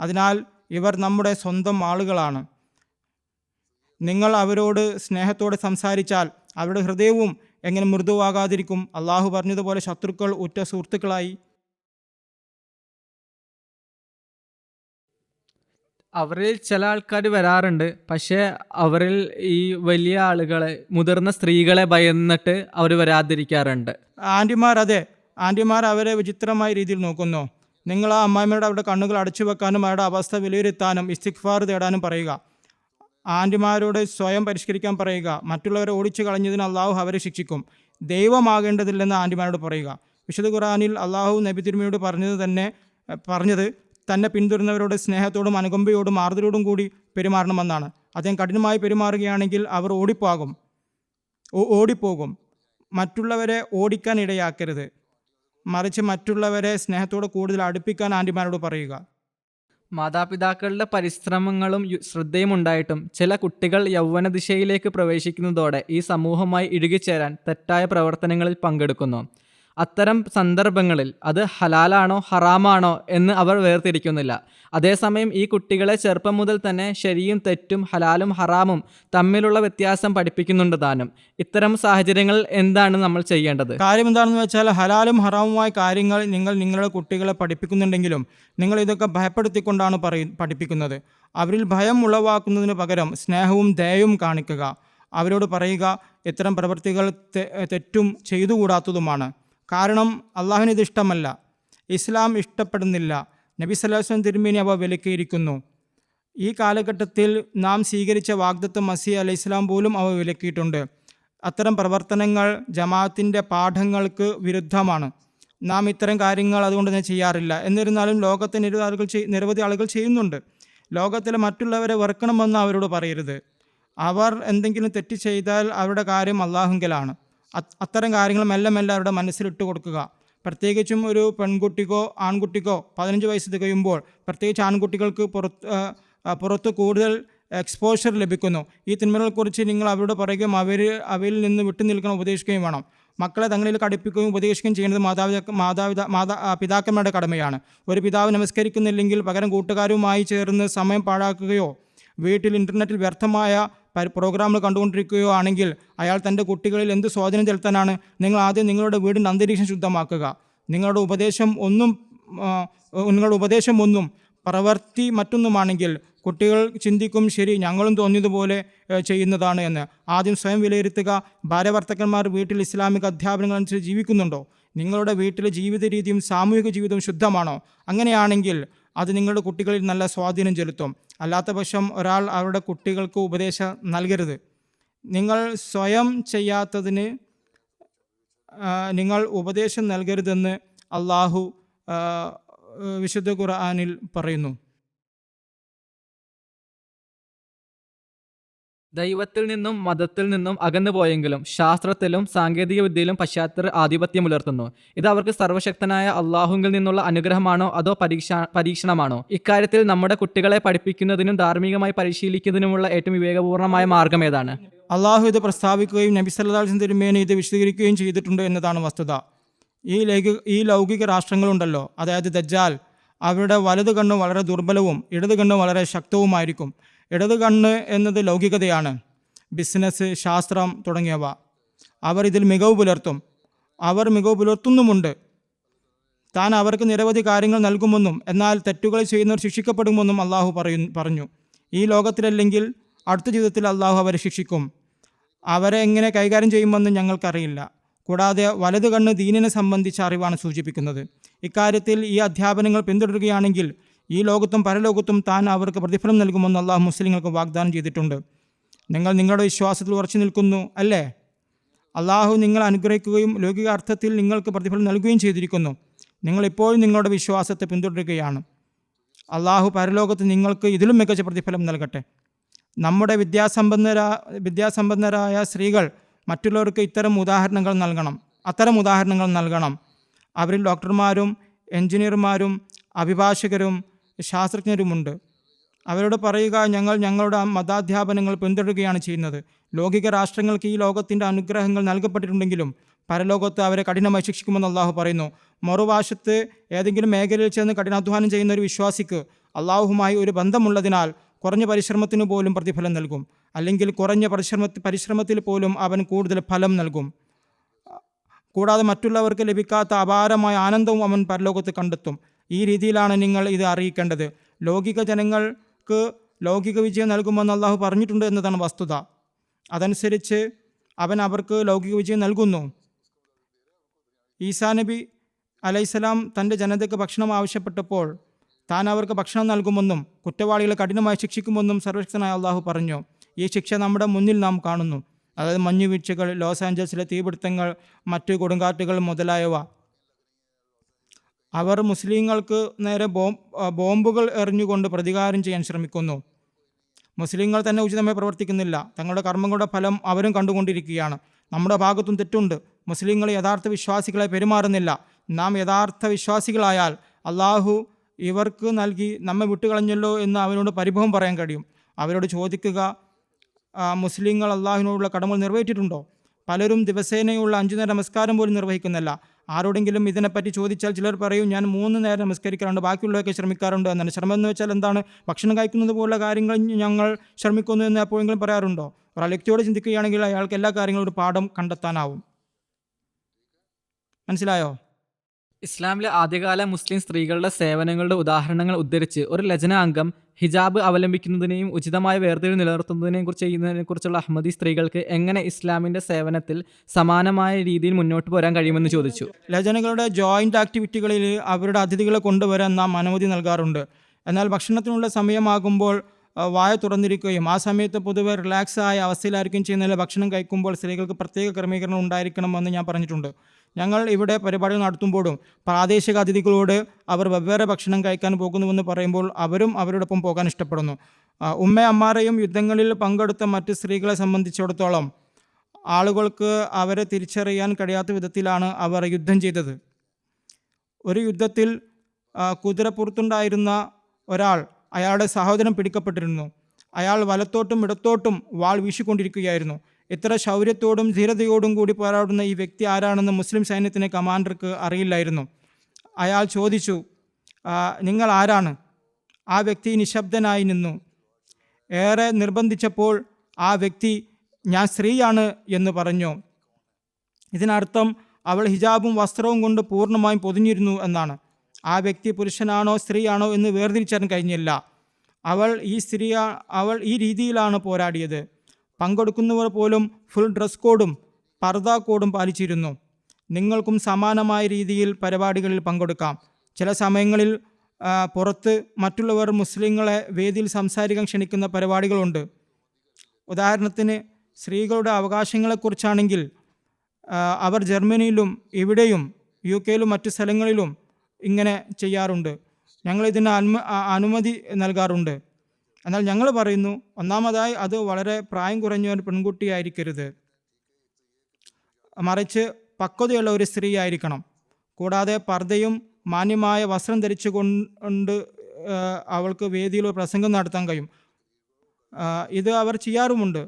അതിനാൽ ഇവർ നമ്മുടെ സ്വന്തം ആളുകളാണ്. നിങ്ങൾ അവരോട് സ്നേഹത്തോടെ സംസാരിച്ചാൽ അവരുടെ ഹൃദയവും എങ്ങനെ മൃദുവാകാതിരിക്കും? അള്ളാഹു പറഞ്ഞതുപോലെ ശത്രുക്കൾ ഉറ്റ സുഹൃത്തുക്കളായി. അവരിൽ ചില ആൾക്കാർ വരാറുണ്ട്, പക്ഷേ അവരിൽ ഈ വലിയ ആളുകളെ, മുതിർന്ന സ്ത്രീകളെ ഭയന്നിട്ട് അവർ വരാതിരിക്കാറുണ്ട്. ആൻറ്റിമാർ, അതെ, ആൻറ്റിമാർ അവരെ വിചിത്രമായ രീതിയിൽ നോക്കുന്നു. നിങ്ങൾ ആ അമ്മായിമ്മയുടെ അവരുടെ കണ്ണുകൾ അടച്ചു വെക്കാനും അവരുടെ അവസ്ഥ വിലയിരുത്താനും ഇസ്തിഗ്ഫാർ തേടാനും പറയുക. ആൻറ്റിമാരോട് സ്വയം പരിഷ്കരിക്കാൻ പറയുക. മറ്റുള്ളവരെ ഓടിച്ചു കളഞ്ഞതിന് അള്ളാഹു അവരെ ശിക്ഷിക്കും. ദൈവമാകേണ്ടതില്ലെന്ന് ആൻറ്റിമാരോട് പറയുക. വിശുദ്ധ ഖുർആനിൽ അള്ളാഹു നബി തിരുമേനിയോട് പറഞ്ഞത് തന്നെ പിന്തുടരുന്നവരോട് സ്നേഹത്തോടും അനുകമ്പയോടും ആർദ്രയോടും കൂടി പെരുമാറണമെന്നാണ്. അദ്ദേഹം കഠിനമായി പെരുമാറുകയാണെങ്കിൽ അവർ ഓടിപ്പോകും. മറ്റുള്ളവരെ ഓടിക്കാൻ ഇടയാക്കരുത്, മറിച്ച് മറ്റുള്ളവരെ സ്നേഹത്തോടെ കൂടുതൽ അടുപ്പിക്കാൻ ആൻറ്റിമാരോട് പറയുക. മാതാപിതാക്കളുടെ പരിശ്രമങ്ങളും ശ്രദ്ധയും ഉണ്ടായിട്ടും ചില കുട്ടികൾ യൗവന ദിശയിലേക്ക് പ്രവേശിക്കുന്നതോടെ ഈ സമൂഹമായി ഇഴുകിച്ചേരാൻ തെറ്റായ പ്രവർത്തനങ്ങളിൽ പങ്കെടുക്കുന്നു. അത്തരം സന്ദർഭങ്ങളിൽ അത് ഹലാലാണോ ഹറാമാണോ എന്ന് അവർ വേർതിരിക്കുന്നില്ല. അതേസമയം ഈ കുട്ടികളെ ചെറുപ്പം മുതൽ തന്നെ ശരിയും തെറ്റും ഹലാലും ഹറാമും തമ്മിലുള്ള വ്യത്യാസം പഠിപ്പിക്കുന്നുണ്ട് താനും. ഇത്തരം സാഹചര്യങ്ങളിൽ എന്താണ് നമ്മൾ ചെയ്യേണ്ടത്? കാര്യം എന്താണെന്ന് വെച്ചാൽ, ഹലാലും ഹറാമുമായ കാര്യങ്ങൾ നിങ്ങൾ നിങ്ങളുടെ കുട്ടികളെ പഠിപ്പിക്കുന്നുണ്ടെങ്കിലും നിങ്ങൾ ഇതൊക്കെ ഭയപ്പെടുത്തിക്കൊണ്ടാണ് പഠിപ്പിക്കുന്നത്. അവരിൽ ഭയം ഉളവാക്കുന്നതിന് പകരം സ്നേഹവും ദയയും കാണിക്കുക. അവരോട് പറയുക, ഇത്തരം പ്രവൃത്തികൾ തെറ്റും ചെയ്തുകൂടാത്തതുമാണ്. കാരണം അള്ളാഹുവിന് ഇത് ഇഷ്ടമല്ല, ഇസ്ലാം ഇഷ്ടപ്പെടുന്നില്ല, നബി സല്ലല്ലാഹു അലൈഹി വസല്ലം തിരുമേനി അവ വിലക്കിയിരിക്കുന്നു. ഈ കാലഘട്ടത്തിൽ നാം സ്വീകരിച്ച വാഗ്ദത്തം മസീഹ് അലൈഹി ഇസ്ലാം പോലും അവ വിലക്കിയിട്ടുണ്ട്. അത്തരം പ്രവർത്തനങ്ങൾ ജമാഅത്തിൻ്റെ പാഠങ്ങൾക്ക് വിരുദ്ധമാണ്. നാം ഇത്തരം കാര്യങ്ങൾ അതുകൊണ്ട് തന്നെ ചെയ്യാറില്ല. എന്നിരുന്നാലും ലോകത്തെ നിരവധി ആളുകൾ ചെയ്യുന്നുണ്ട്. ലോകത്തിലെ മറ്റുള്ളവരെ വെറുക്കണമെന്ന് അവരോട് പറയരുത്. അവർ എന്തെങ്കിലും തെറ്റ് ചെയ്താൽ അവരുടെ കാര്യം അള്ളാഹുങ്കലാണ്. അത്തരം കാര്യങ്ങൾ മെല്ലെ അവരുടെ മനസ്സിലിട്ട് കൊടുക്കുക. പ്രത്യേകിച്ചും ഒരു പെൺകുട്ടിക്കോ ആൺകുട്ടിക്കോ 15 വയസ്സ് തികയുമ്പോൾ, പ്രത്യേകിച്ച് ആൺകുട്ടികൾക്ക് പുറത്ത് കൂടുതൽ എക്സ്പോഷർ ലഭിക്കുന്നു. ഈ തിന്മകളെക്കുറിച്ച് നിങ്ങൾ അവരോട് പറയുകയും അവയിൽ നിന്ന് വിട്ടുനിൽക്കണം, ഉപദേശിക്കുകയും വേണം. മക്കളെ തങ്ങളിലേക്ക് അടുപ്പിക്കുകയും ഉപദേശിക്കുകയും ചെയ്യുന്നത് പിതാക്കന്മാരുടെ കടമയാണ്. ഒരു പിതാവ് നമസ്കരിക്കുന്നില്ലെങ്കിൽ പകരം കൂട്ടുകാരുമായി ചേർന്ന് സമയം പാഴാക്കുകയോ വീട്ടിൽ ഇൻ്റർനെറ്റിൽ വ്യർത്ഥമായ പ്രോഗ്രാമുകൾ കണ്ടുകൊണ്ടിരിക്കുകയോ ആണെങ്കിൽ അയാൾ തൻ്റെ കുട്ടികളിൽ എന്ത് സ്വാധീനം ചെലുത്താനാണ്? നിങ്ങൾ ആദ്യം നിങ്ങളുടെ വീടിൻ്റെ അന്തരീക്ഷം ശുദ്ധമാക്കുക. നിങ്ങളുടെ ഉപദേശം ഒന്നും പ്രവൃത്തി മറ്റൊന്നുമാണെങ്കിൽ കുട്ടികൾ ചിന്തിക്കും, ശരി ഞങ്ങളും തോന്നിയതുപോലെ ചെയ്യുന്നതാണ് എന്ന്. ആദ്യം സ്വയം വിലയിരുത്തുക. ഭാര്യാഭർത്താക്കന്മാർ വീട്ടിൽ ഇസ്ലാമിക അധ്യാപനങ്ങൾ അനുസരിച്ച് ജീവിക്കുന്നുണ്ടോ? നിങ്ങളുടെ വീട്ടിലെ ജീവിത രീതിയും സാമൂഹിക ജീവിതവും ശുദ്ധമാണോ? അങ്ങനെയാണെങ്കിൽ അത് നിങ്ങളുടെ കുട്ടികളിൽ നല്ല സ്വാധീനം ചെലുത്തും. അല്ലാത്ത പക്ഷം ഒരാൾ അവരുടെ കുട്ടികൾക്ക് ഉപദേശം നൽകരുത്. നിങ്ങൾ സ്വയം ചെയ്യാത്തതിന് നിങ്ങൾ ഉപദേശം നൽകരുതെന്ന് അള്ളാഹു വിശുദ്ധ ഖുർആനിൽ പറയുന്നു. ദൈവത്തിൽ നിന്നും മതത്തിൽ നിന്നും അകന്നു പോയെങ്കിലും ശാസ്ത്രത്തിലും സാങ്കേതിക വിദ്യയിലും പാശ്ചാത്യർ ആധിപത്യം പുലർത്തുന്നു. ഇത് അവർക്ക് സർവശക്തനായ അള്ളാഹുവിൽ നിന്നുള്ള അനുഗ്രഹമാണോ അതോ പരീക്ഷണമാണോ? ഇക്കാര്യത്തിൽ നമ്മുടെ കുട്ടികളെ പഠിപ്പിക്കുന്നതിനും ധാർമ്മികമായി പരിശീലിക്കുന്നതിനുമുള്ള ഏറ്റവും വിവേകപൂർണമായ മാർഗം ഏതാണ്? അള്ളാഹു ഇത് പ്രസ്താവിക്കുകയും നബി സല്ലല്ലാഹു അലൈഹി വസല്ലം തിരുമേനി ഇത് വിശദീകരിക്കുകയും ചെയ്തിട്ടുണ്ട് എന്നതാണ് വസ്തുത. ഈ ലൗകിക രാഷ്ട്രങ്ങളുണ്ടല്ലോ, അതായത് ദജ്ജാൽ, അവരുടെ വലത് കണ്ണ് വളരെ ദുർബലവും ഇടത് കണ്ണ് വളരെ ശക്തവുമായിരിക്കും. ഇടത് കണ്ണ് എന്നത് ലൗകികതയാണ്, ബിസിനസ്, ശാസ്ത്രം തുടങ്ങിയവ. അവർ ഇതിൽ മികവ് പുലർത്തും. അവർ മികവ് പുലർത്തുന്നുമുണ്ട്. താൻ അവർക്ക് നിരവധി കാര്യങ്ങൾ നൽകുമെന്നും എന്നാൽ തെറ്റുകൾ ചെയ്യുന്നവർ ശിക്ഷിക്കപ്പെടുമെന്നും അള്ളാഹു പറഞ്ഞു. ഈ ലോകത്തിലല്ലെങ്കിൽ അടുത്ത ജീവിതത്തിൽ അള്ളാഹു അവരെ ശിക്ഷിക്കും. അവരെ എങ്ങനെ കൈകാര്യം ചെയ്യുമെന്ന് ഞങ്ങൾക്കറിയില്ല. കൂടാതെ വലത് കണ്ണ് ദീനിനെ സംബന്ധിച്ച അറിവാണ് സൂചിപ്പിക്കുന്നത്. ഇക്കാര്യത്തിൽ ഈ അധ്യാപനങ്ങൾ പിന്തുടരുകയാണെങ്കിൽ ഈ ലോകത്തും പരലോകത്തും താൻ അവർക്ക് പ്രതിഫലം നൽകുമെന്ന് അള്ളാഹു മുസ്ലിങ്ങൾക്ക് വാഗ്ദാനം ചെയ്തിട്ടുണ്ട്. നിങ്ങൾ നിങ്ങളുടെ വിശ്വാസത്തിൽ ഉറച്ചു നിൽക്കുന്നു അല്ലേ? അള്ളാഹു നിങ്ങളെ അനുഗ്രഹിക്കുകയും ലൗകിക അർത്ഥത്തിൽ നിങ്ങൾക്ക് പ്രതിഫലം നൽകുകയും ചെയ്തിരിക്കുന്നു. നിങ്ങളിപ്പോഴും നിങ്ങളുടെ വിശ്വാസത്തെ പിന്തുടരുകയാണ്. അള്ളാഹു പരലോകത്ത് നിങ്ങൾക്ക് ഇതിലും മികച്ച പ്രതിഫലം നൽകട്ടെ. നമ്മുടെ വിദ്യാസമ്പന്നരായ സ്ത്രീകൾ മറ്റുള്ളവർക്ക് അത്തരം ഉദാഹരണങ്ങൾ നൽകണം. അവരിൽ ഡോക്ടർമാരും എഞ്ചിനീയർമാരും അഭിഭാഷകരും ശാസ്ത്രജ്ഞരുമുണ്ട്. അവരോട് പറയുക, ഞങ്ങൾ ഞങ്ങളുടെ മതാധ്യാപനങ്ങൾ പിന്തുടരുകയാണ് ചെയ്യുന്നത്. ലൗകിക രാഷ്ട്രങ്ങൾക്ക് ഈ ലോകത്തിൻ്റെ അനുഗ്രഹങ്ങൾ നൽകപ്പെട്ടിട്ടുണ്ടെങ്കിലും പരലോകത്ത് അവരെ കഠിനമായി ശിക്ഷിക്കുമെന്ന് അള്ളാഹു പറയുന്നു. മറുവശത്ത് ഏതെങ്കിലും മേഖലയിൽ ചെന്ന് കഠിനാധ്വാനം ചെയ്യുന്ന ഒരു വിശ്വാസിക്ക് അള്ളാഹുമായി ഒരു ബന്ധമുള്ളതിനാൽ കുറഞ്ഞ പരിശ്രമത്തിന് പോലും പ്രതിഫലം നൽകും. അല്ലെങ്കിൽ കുറഞ്ഞ പരിശ്രമത്തിൽ പോലും അവൻ കൂടുതൽ ഫലം നൽകും. കൂടാതെ മറ്റുള്ളവർക്ക് ലഭിക്കാത്ത അപാരമായ ആനന്ദവും അവൻ പരലോകത്ത് കണ്ടെത്തും. ഈ രീതിയിലാണ് നിങ്ങൾ ഇത് അറിയിക്കേണ്ടത്. ലൗകിക ജനങ്ങൾക്ക് ലൗകിക വിജയം നൽകുമെന്ന് അള്ളാഹു പറഞ്ഞിട്ടുണ്ട് എന്നതാണ് വസ്തുത. അതനുസരിച്ച് അവൻ അവർക്ക് ലൗകിക വിജയം നൽകുന്നു. ഈസാ നബി അലൈഹിസ്സലാം തൻ്റെ ജനതയ്ക്ക് ഭക്ഷണം ആവശ്യപ്പെട്ടപ്പോൾ താൻ അവർക്ക് ഭക്ഷണം നൽകുമെന്നും കുറ്റവാളികളെ കഠിനമായി ശിക്ഷിക്കുമെന്നും സർവശക്തനായ അള്ളാഹു പറഞ്ഞു. ഈ ശിക്ഷ നമ്മുടെ മുന്നിൽ നാം കാണുന്നു. അതായത് മഞ്ഞുവീഴ്ചകൾ, ലോസ് ആഞ്ചൽസിലെ തീപിടുത്തങ്ങൾ, മറ്റ് കൊടുങ്കാറ്റുകൾ മുതലായവ. അവർ മുസ്ലിങ്ങൾക്ക് നേരെ ബോംബുകൾ എറിഞ്ഞുകൊണ്ട് പ്രതികാരം ചെയ്യാൻ ശ്രമിക്കുന്നു. മുസ്ലിങ്ങൾ തന്നെ ഉചിതമായി പ്രവർത്തിക്കുന്നില്ല. തങ്ങളുടെ കർമ്മങ്ങളുടെ ഫലം അവരും കണ്ടുകൊണ്ടിരിക്കുകയാണ്. നമ്മുടെ ഭാഗത്തും തെറ്റുണ്ട്. മുസ്ലിങ്ങൾ യഥാർത്ഥ വിശ്വാസികളെ പെരുമാറുന്നില്ല. നാം യഥാർത്ഥ വിശ്വാസികളായാൽ അള്ളാഹു ഇവർക്ക് നൽകി നമ്മെ വിട്ടുകളഞ്ഞല്ലോ എന്ന് അവനോട് പരിഭവം പറയാൻ കഴിയും. അവരോട് ചോദിക്കുക, മുസ്ലിങ്ങൾ അള്ളാഹുവിനോടുള്ള കടമകൾ നിറവേറ്റിയിട്ടുണ്ടോ? പലരും ദിവസേനയുള്ള 5 നേരം നമസ്കാരം പോലും നിർവഹിക്കുന്നില്ല. ആരോടെങ്കിലും ഇതിനെപ്പറ്റി ചോദിച്ചാൽ ചിലർ പറയും, ഞാൻ 3 നേരം നമസ്കരിക്കാറുണ്ട്, ബാക്കിയുള്ളതൊക്കെ ശ്രമിക്കാറുണ്ട് എന്നാണ്. ശ്രമം എന്ന് വെച്ചാൽ എന്താണ്? ഭക്ഷണം കഴിക്കുന്നത് പോലുള്ള കാര്യങ്ങൾ ഞങ്ങൾ ശ്രമിക്കുന്നു എന്ന് എപ്പോഴെങ്കിലും പറയാറുണ്ടോ? ഒരാൾ വ്യക്തിയോട് ചിന്തിക്കുകയാണെങ്കിൽ അയാൾക്ക് എല്ലാ കാര്യങ്ങളും ഒരു പാഠം കണ്ടെത്താനാവും. മനസ്സിലായോ? ഇസ്ലാമിലെ ആദ്യകാല മുസ്ലിം സ്ത്രീകളുടെ സേവനങ്ങളുടെ ഉദാഹരണങ്ങൾ ഉദ്ധരിച്ച് ഒരു രചനാംഗം ഹിജാബ് അവലംബിക്കുന്നതിനെയും ഉചിതമായ വേർതിരിവ് നിലനിർത്തുന്നതിനെയും കുറിച്ച് ചെയ്യുന്നതിനെക്കുറിച്ചുള്ള അഹമ്മദി സ്ത്രീകൾക്ക് എങ്ങനെ ഇസ്ലാമിൻ്റെ സേവനത്തിൽ സമാനമായ രീതിയിൽ മുന്നോട്ട് പോരാൻ കഴിയുമെന്ന് ചോദിച്ചു. രചനകളുടെ ജോയിൻ്റ് ആക്ടിവിറ്റികളിൽ അവരുടെ അതിഥികളെ കൊണ്ടുവരാൻ നാം അനുമതി നൽകാറുണ്ട്. എന്നാൽ ഭക്ഷണത്തിനുള്ള സമയമാകുമ്പോൾ വായ തുറന്നിരിക്കുകയും ആ സമയത്ത് പൊതുവെ റിലാക്സ് ആയ അവസ്ഥയിലായിരിക്കും ചെയ്യുന്നതിൽ ഭക്ഷണം കഴിക്കുമ്പോൾ സ്ത്രീകൾക്ക് പ്രത്യേക ക്രമീകരണം ഉണ്ടായിരിക്കണമെന്ന് ഞാൻ പറഞ്ഞിട്ടുണ്ട്. ഞങ്ങൾ ഇവിടെ പരിപാടികൾ നടത്തുമ്പോഴും പ്രാദേശിക അതിഥികളോട് അവർ വെവ്വേറെ ഭക്ഷണം കഴിക്കാൻ പോകുന്നുവെന്ന് പറയുമ്പോൾ അവരും അവരോടൊപ്പം പോകാൻ ഇഷ്ടപ്പെടുന്നു. ഉമ്മ അമ്മാറയും യുദ്ധങ്ങളിൽ പങ്കെടുത്ത മറ്റ് സ്ത്രീകളെ സംബന്ധിച്ചിടത്തോളം ആളുകൾക്ക് അവരെ തിരിച്ചറിയാൻ കഴിയാത്ത വിധത്തിലാണ് അവർ യുദ്ധം ചെയ്തത്. ഒരു യുദ്ധത്തിൽ കുതിരപ്പുറത്തുണ്ടായിരുന്ന ഒരാൾ, അയാളുടെ സഹോദരൻ പിടിക്കപ്പെട്ടിരുന്നു. അയാൾ വലത്തോട്ടും ഇടത്തോട്ടും വാൾ വീശിക്കൊണ്ടിരിക്കുകയായിരുന്നു. ഇത്ര ശൗര്യത്തോടും ധീരതയോടും കൂടി പോരാടുന്ന ഈ വ്യക്തി ആരാണെന്ന് മുസ്ലിം സൈന്യത്തിൻ്റെ കമാൻഡർക്ക് അറിയില്ലായിരുന്നു. അയാൾ ചോദിച്ചു, നിങ്ങൾ ആരാണ്? ആ വ്യക്തി നിശബ്ദനായി നിന്നു. ഏറെ നിർബന്ധിച്ചപ്പോൾ ആ വ്യക്തി ഞാൻ സ്ത്രീയാണ് എന്ന് പറഞ്ഞു. ഇതിനർത്ഥം അവൾ ഹിജാബും വസ്ത്രവും കൊണ്ട് പൂർണ്ണമായും പൊതിഞ്ഞിരുന്നു എന്നാണ്. ആ വ്യക്തി പുരുഷനാണോ സ്ത്രീയാണോ എന്ന് വേർതിരിച്ചറിയാൻ കഴിഞ്ഞില്ല. അവൾ ഈ രീതിയിലാണ് പോരാടിയത്. പങ്കെടുക്കുന്നവർ പോലും ഫുൾ ഡ്രസ് കോഡും പർദ കോഡും പാലിച്ചിരുന്നു. നിങ്ങൾക്കും സമാനമായ രീതിയിൽ പരിപാടികളിൽ പങ്കെടുക്കാം. ചില സമയങ്ങളിൽ പുറത്ത് മറ്റുള്ളവർ മുസ്ലിങ്ങളെ വേദിയിൽ സംസാരിക്കാൻ ക്ഷണിക്കുന്ന പരിപാടികളുണ്ട്. ഉദാഹരണത്തിന് സ്ത്രീകളുടെ അവകാശങ്ങളെക്കുറിച്ചാണെങ്കിൽ അവർ ജർമ്മനിയിലും ഇവിടെയും UK യിലും മറ്റു സ്ഥലങ്ങളിലും ഇങ്ങനെ ചെയ്യാറുണ്ട്. ഞങ്ങളിതിന് അനുമതി നൽകാറുണ്ട്. എന്നാൽ ഞങ്ങൾ പറയുന്നു, ഒന്നാമതായി അത് വളരെ പ്രായം കുറഞ്ഞ ഒരു പെൺകുട്ടിയായിരിക്കരുത്, മറിച്ച് പക്വതയുള്ള ഒരു സ്ത്രീ ആയിരിക്കണം. കൂടാതെ പർദ്ദയും മാന്യമായ വസ്ത്രം ധരിച്ചു കൊണ്ട് അവൾക്ക് വേദിയിൽ ഒരു പ്രസംഗം നടത്താൻ കഴിയും. ഇത് അവർ ചെയ്യാറുമുണ്ട്.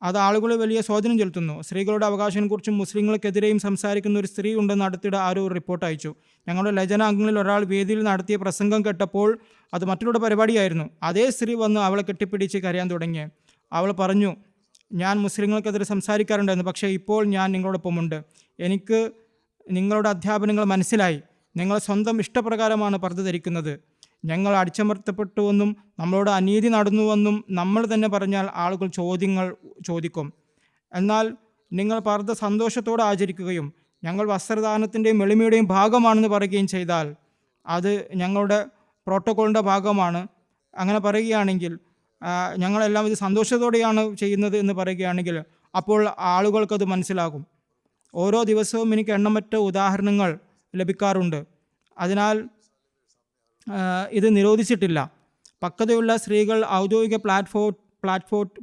അത് ആളുകളെ വലിയ സ്വാധീനം ചെലുത്തുന്നു. സ്ത്രീകളുടെ അവകാശങ്ങളെക്കുറിച്ചും മുസ്ലിങ്ങൾക്കെതിരെയും സംസാരിക്കുന്ന ഒരു സ്ത്രീ ഉണ്ടെന്ന് അടുത്തിടെ ആരോ ഒരു റിപ്പോർട്ട് അയച്ചു. ഞങ്ങളുടെ ലജന അംഗങ്ങളിൽ ഒരാൾ വേദിയിൽ നടത്തിയ പ്രസംഗം കേട്ടപ്പോൾ അത് മറ്റുള്ള പരിപാടിയായിരുന്നു. അതേ സ്ത്രീ വന്ന് അവളെ കെട്ടിപ്പിടിച്ച് കരയാൻ തുടങ്ങി. അവൾ പറഞ്ഞു, ഞാൻ മുസ്ലിങ്ങൾക്കെതിരെ സംസാരിക്കാറുണ്ടായിരുന്നു, പക്ഷേ ഇപ്പോൾ ഞാൻ നിങ്ങളോടൊപ്പമുണ്ട്. എനിക്ക് നിങ്ങളുടെ അധ്യാപനങ്ങൾ മനസ്സിലായി. നിങ്ങൾ സ്വന്തം ഇഷ്ടപ്രകാരമാണ് പർദ്ദ ധരിക്കുന്നത്. ഞങ്ങൾ അടിച്ചമർത്തപ്പെട്ടുവെന്നും നമ്മളോട് അനീതി നടന്നുവെന്നും നമ്മൾ തന്നെ പറഞ്ഞാൽ ആളുകൾ ചോദ്യങ്ങൾ ചോദിക്കും. എന്നാൽ നിങ്ങൾ പർദ്ദ സന്തോഷത്തോടെ ആചരിക്കുകയും ഞങ്ങൾ വസ്ത്രദാനത്തിൻ്റെയും എളിമയുടെയും ഭാഗമാണെന്ന് പറയുകയും ചെയ്താൽ അത് ഞങ്ങളുടെ പ്രോട്ടോക്കോളിൻ്റെ ഭാഗമാണ്. അങ്ങനെ പറയുകയാണെങ്കിൽ ഞങ്ങളെല്ലാം ഇത് സന്തോഷത്തോടെയാണ് ചെയ്യുന്നത് എന്ന് പറയുകയാണെങ്കിൽ അപ്പോൾ ആളുകൾക്കത് മനസ്സിലാകും. ഓരോ ദിവസവും എനിക്ക് എണ്ണമറ്റ ഉദാഹരണങ്ങൾ ലഭിക്കാറുണ്ട്. അതിനാൽ ഇത് നിരോധിച്ചിട്ടില്ല. പക്വതയുള്ള സ്ത്രീകൾ ഔദ്യോഗിക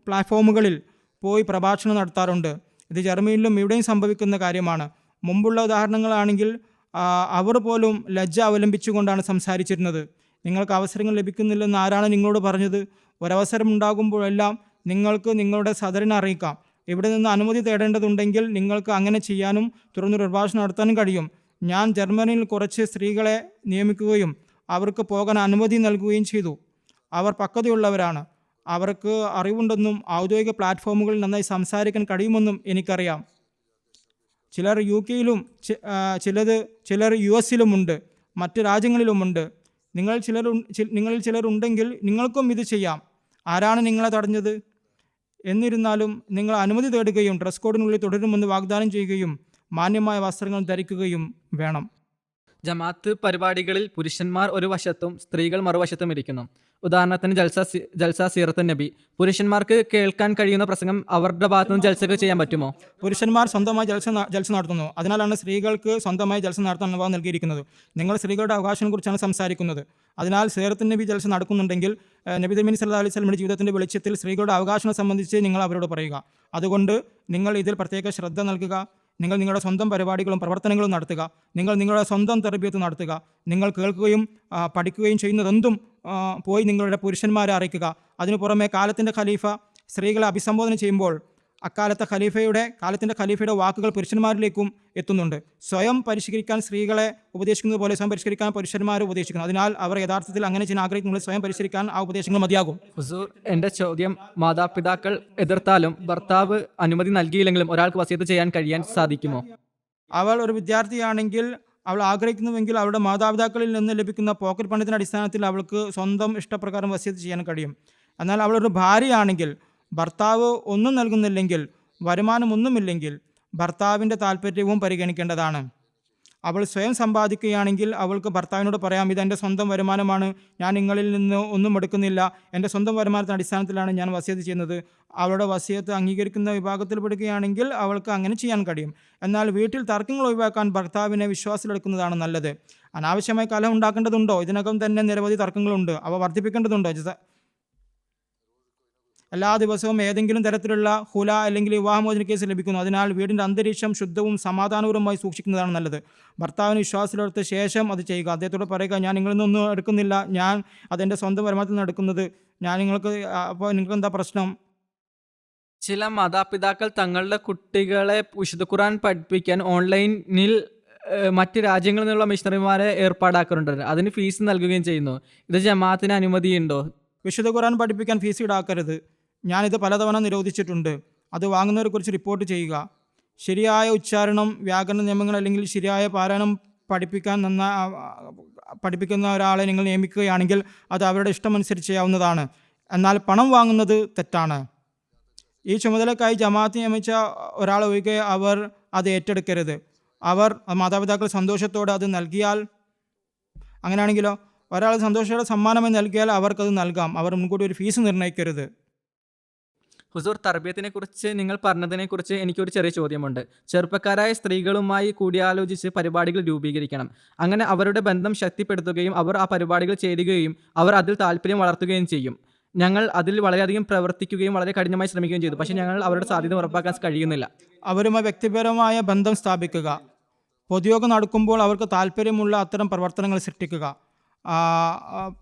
പ്ലാറ്റ്ഫോമുകളിൽ പോയി പ്രഭാഷണം നടത്താറുണ്ട്. ഇത് ജർമ്മനിയിലും ഇവിടെയും സംഭവിക്കുന്ന കാര്യമാണ്. മുമ്പുള്ള ഉദാഹരണങ്ങളാണെങ്കിൽ അവർ പോലും ലജ്ജ അവലംബിച്ചുകൊണ്ടാണ് സംസാരിച്ചിരുന്നത്. നിങ്ങൾക്ക് അവസരങ്ങൾ ലഭിക്കുന്നില്ലെന്ന് ആരാണ് നിങ്ങളോട് പറഞ്ഞത്? ഒരവസരം ഉണ്ടാകുമ്പോഴെല്ലാം നിങ്ങൾക്ക് നിങ്ങളുടെ സദറിനെ അറിയിക്കാം. ഇവിടെ നിന്ന് അനുമതി തേടേണ്ടതുണ്ടെങ്കിൽ നിങ്ങൾക്ക് അങ്ങനെ ചെയ്യാനും തുറന്നൊരു പ്രഭാഷണം നടത്താനും കഴിയും. ഞാൻ ജർമ്മനിയിൽ കുറച്ച് സ്ത്രീകളെ നിയമിക്കുകയും അവർക്ക് പോകാൻ അനുമതി നൽകുകയും ചെയ്തു. അവർ പക്വതയുള്ളവരാണ്. അവർക്ക് അറിവുണ്ടെന്നും ഔദ്യോഗിക പ്ലാറ്റ്ഫോമുകളിൽ നന്നായി സംസാരിക്കാൻ കഴിയുമെന്നും എനിക്കറിയാം. ചിലർ UK യിലും ചിലർ US ലുമുണ്ട്, മറ്റ് രാജ്യങ്ങളിലുമുണ്ട്. നിങ്ങളിൽ ചിലരുണ്ടെങ്കിൽ നിങ്ങൾക്കും ഇത് ചെയ്യാം. ആരാണ് നിങ്ങളെ തടഞ്ഞത്? എന്നിരുന്നാലും നിങ്ങൾ അനുമതി തേടുകയും ഡ്രസ് കോഡിനുള്ളിൽ തുടരുമെന്ന് വാഗ്ദാനം ചെയ്യുകയും മാന്യമായ വസ്ത്രങ്ങൾ ധരിക്കുകയും വേണം. ജമാഅത്ത് പരിപാടികളിൽ പുരുഷന്മാർ ഒരു വശത്തും സ്ത്രീകൾ മറുവശത്തും ഇരിക്കുന്നു. ഉദാഹരണത്തിന് ജൽസ സീറത്തുൻ നബി. പുരുഷന്മാർക്ക് കേൾക്കാൻ കഴിയുന്ന പ്രസംഗം അവരുടെ ഭാഗത്തുനിന്ന് ജൽസക്ക് ചെയ്യാൻ പറ്റുമോ? പുരുഷന്മാർ സ്വന്തമായി ജൽസ നടത്തുന്നു. അതിനാലാണ് സ്ത്രീകൾക്ക് സ്വന്തമായി ജൽസ നടത്താൻ അനുവാദം നൽകിയിരിക്കുന്നത്. നിങ്ങൾ സ്ത്രീകളുടെ അവകാശങ്ങളെക്കുറിച്ചാണ് സംസാരിക്കുന്നത്. അതിനാൽ സീറത്തുൻ നബി ജൽസ നടക്കുന്നുണ്ടെങ്കിൽ നബി തിരുമേനി സല്ലല്ലാഹു അലൈഹി വസല്ലമയുടെ ജീവിതത്തിൻ്റെ വെളിച്ചത്തിൽ സ്ത്രീകളുടെ അവകാശങ്ങളെ സംബന്ധിച്ച് നിങ്ങൾ അവരോട് പറയുക. അതുകൊണ്ട് നിങ്ങൾ ഇതിൽ പ്രത്യേക ശ്രദ്ധ നൽകുക. നിങ്ങൾ നിങ്ങളുടെ സ്വന്തം പരിപാടികളും പ്രവർത്തനങ്ങളും നടത്തുക. നിങ്ങൾ നിങ്ങളുടെ സ്വന്തം തെറബിയത്ത് നടത്തുക. നിങ്ങൾ കേൾക്കുകയും പഠിക്കുകയും ചെയ്യുന്നതെന്തും പോയി നിങ്ങളുടെ പുരുഷന്മാരെ അറിയിക്കുക. അതിനു പുറമെ കാലത്തിൻ്റെ ഖലീഫ സ്ത്രീകളെ അഭിസംബോധന ചെയ്യുമ്പോൾ കാലത്തിൻ്റെ ഖലീഫയുടെ വാക്കുകൾ പുരുഷന്മാരിലേക്കും എത്തുന്നുണ്ട്. സ്വയം പരിഷ്കരിക്കാൻ സ്ത്രീകളെ ഉപദേശിക്കുന്നത് പോലെ സ്വയം പരിഷ്കരിക്കാൻ പുരുഷന്മാരെ ഉപദേശിക്കുന്നു. അതിനാൽ അവർ യഥാർത്ഥത്തിൽ അങ്ങനെ ചെയ്യാൻ ആഗ്രഹിക്കുന്നത് സ്വയം പരിഷ്കരിക്കാൻ ആ ഉപദേശങ്ങൾ മതിയാകും. ഹുസൂർ, എൻ്റെ ചോദ്യം, മാതാപിതാക്കൾ എതിർത്താലും ഭർത്താവ് അനുമതി നൽകിയില്ലെങ്കിലും ഒരാൾക്ക് വസിയത്ത് ചെയ്യാൻ കഴിയാൻ സാധിക്കുമോ? അവൾ ഒരു വിദ്യാർത്ഥിയാണെങ്കിൽ അവൾ ആഗ്രഹിക്കുന്നുവെങ്കിൽ അവളുടെ മാതാപിതാക്കളിൽ നിന്ന് ലഭിക്കുന്ന പോക്കറ്റ് പണത്തിൻ്റെ അടിസ്ഥാനത്തിൽ അവൾക്ക് സ്വന്തം ഇഷ്ടപ്രകാരം വസിയത്ത് ചെയ്യാൻ കഴിയും. എന്നാൽ അവളൊരു ഭാര്യയാണെങ്കിൽ ഭർത്താവ് ഒന്നും നൽകുന്നില്ലെങ്കിൽ, വരുമാനമൊന്നുമില്ലെങ്കിൽ ഭർത്താവിൻ്റെ താല്പര്യവും പരിഗണിക്കേണ്ടതാണ്. അവൾ സ്വയം സമ്പാദിക്കുകയാണെങ്കിൽ അവൾക്ക് ഭർത്താവിനോട് പറയാം, ഇതെൻ്റെ സ്വന്തം വരുമാനമാണ്, ഞാൻ നിങ്ങളിൽ നിന്ന് ഒന്നും എടുക്കുന്നില്ല, എൻ്റെ സ്വന്തം വരുമാനത്തിൻ്റെ അടിസ്ഥാനത്തിലാണ് ഞാൻ വസിയത്ത് ചെയ്യുന്നത്. അവളുടെ വസിയത്ത് അംഗീകരിക്കുന്ന വിഭാഗത്തിൽ പെടുകയാണെങ്കിൽ അവൾക്ക് അങ്ങനെ ചെയ്യാൻ കഴിയും. എന്നാൽ വീട്ടിൽ തർക്കങ്ങൾ ഒഴിവാക്കാൻ ഭർത്താവിനെ വിശ്വാസത്തിലെടുക്കുന്നതാണ് നല്ലത്. അനാവശ്യമായി കലഹം ഉണ്ടാക്കേണ്ടതുണ്ടോ? ഇതിനകം തന്നെ നിരവധി തർക്കങ്ങളുണ്ട്. അവ വർദ്ധിപ്പിക്കേണ്ടതുണ്ടോ? എല്ലാ ദിവസവും ഏതെങ്കിലും തരത്തിലുള്ള ഹുല അല്ലെങ്കിൽ വിവാഹമോചന കേസ് ലഭിക്കുന്നു. അതിനാൽ വീടിൻ്റെ അന്തരീക്ഷം ശുദ്ധവും സമാധാനപരവുമായി സൂക്ഷിക്കുന്നതാണ് നല്ലത്. ഭർത്താവിന് വിശ്വാസത്തിലെടുത്ത ശേഷം അത് ചെയ്യുക. അദ്ദേഹത്തോട് പറയുക, ഞാൻ നിങ്ങളിൽ നിന്നൊന്നും എടുക്കുന്നില്ല, ഞാൻ അതെൻ്റെ സ്വന്തം വരുമാനത്തിൽ നിന്ന് എടുക്കുന്നത്. നിങ്ങൾക്ക് എന്താ പ്രശ്നം? ചില മാതാപിതാക്കൾ തങ്ങളുടെ കുട്ടികളെ വിശുദ്ധ ഖുർആൻ പഠിപ്പിക്കാൻ ഓൺലൈനിൽ മറ്റ് രാജ്യങ്ങളിൽ നിന്നുള്ള മിഷണറിമാരെ ഏർപ്പാടാക്കാറുണ്ട്. അതിന് ഫീസ് നൽകുകയും ചെയ്യുന്നു. ഇത് ജമാഅത്തിന് അനുമതിയുണ്ടോ? വിശുദ്ധ ഖുർആൻ പഠിപ്പിക്കാൻ ഫീസ് ഈടാക്കരുത്. ഞാനിത് പലതവണ നിരോധിച്ചിട്ടുണ്ട്. അത് വാങ്ങുന്നവരെക്കുറിച്ച് റിപ്പോർട്ട് ചെയ്യുക. ശരിയായ ഉച്ചാരണം, വ്യാകരണ നിയമങ്ങൾ അല്ലെങ്കിൽ ശരിയായ പാരായണം പഠിപ്പിക്കുന്ന ഒരാളെ നിങ്ങൾ നിയമിക്കുകയാണെങ്കിൽ അത് അവരുടെ ഇഷ്ടമനുസരിച്ച് ചെയ്യാവുന്നതാണ്. എന്നാൽ പണം വാങ്ങുന്നത് തെറ്റാണ്. ഈ ചുമതലക്കായി ജമാഅത്ത് നിയമിച്ച ഒരാൾ ഒഴികെ അവർ അത് ഏറ്റെടുക്കരുത്. അവർ മാതാപിതാക്കൾ സന്തോഷത്തോടെ അത് നൽകിയാൽ, അങ്ങനെയാണെങ്കിലോ ഒരാൾ സന്തോഷത്തോടെ സമ്മാനമായി നൽകിയാൽ അവർക്കത് നൽകാം. അവർ മുൻകൂട്ടി ഒരു ഫീസ് നിർണ്ണയിക്കരുത്. ഹുസൂർ, തർബിയത്തിനെ കുറിച്ച് നിങ്ങൾ പറഞ്ഞതിനെക്കുറിച്ച് എനിക്കൊരു ചെറിയ ചോദ്യമുണ്ട്. ചെറുപ്പക്കാരായ സ്ത്രീകളുമായി കൂടിയാലോചിച്ച് പരിപാടികൾ രൂപീകരിക്കണം. അങ്ങനെ അവരുടെ ബന്ധം ശക്തിപ്പെടുത്തുകയും അവർ ആ പരിപാടികൾ ചേരുകയും അവർ അതിൽ താല്പര്യം വളർത്തുകയും ചെയ്യും. ഞങ്ങൾ അതിൽ വളരെയധികം പ്രവർത്തിക്കുകയും വളരെ കഠിനമായി ശ്രമിക്കുകയും ചെയ്തു. പക്ഷേ ഞങ്ങൾ അവരുടെ സാധ്യത ഉറപ്പാക്കാൻ കഴിയുന്നില്ല. അവരുമായി വ്യക്തിപരമായ ബന്ധം സ്ഥാപിക്കുക, പൊതുയോഗം നടക്കുമ്പോൾ അവർക്ക് താല്പര്യമുള്ള അത്തരം പ്രവർത്തനങ്ങൾ സൃഷ്ടിക്കുക,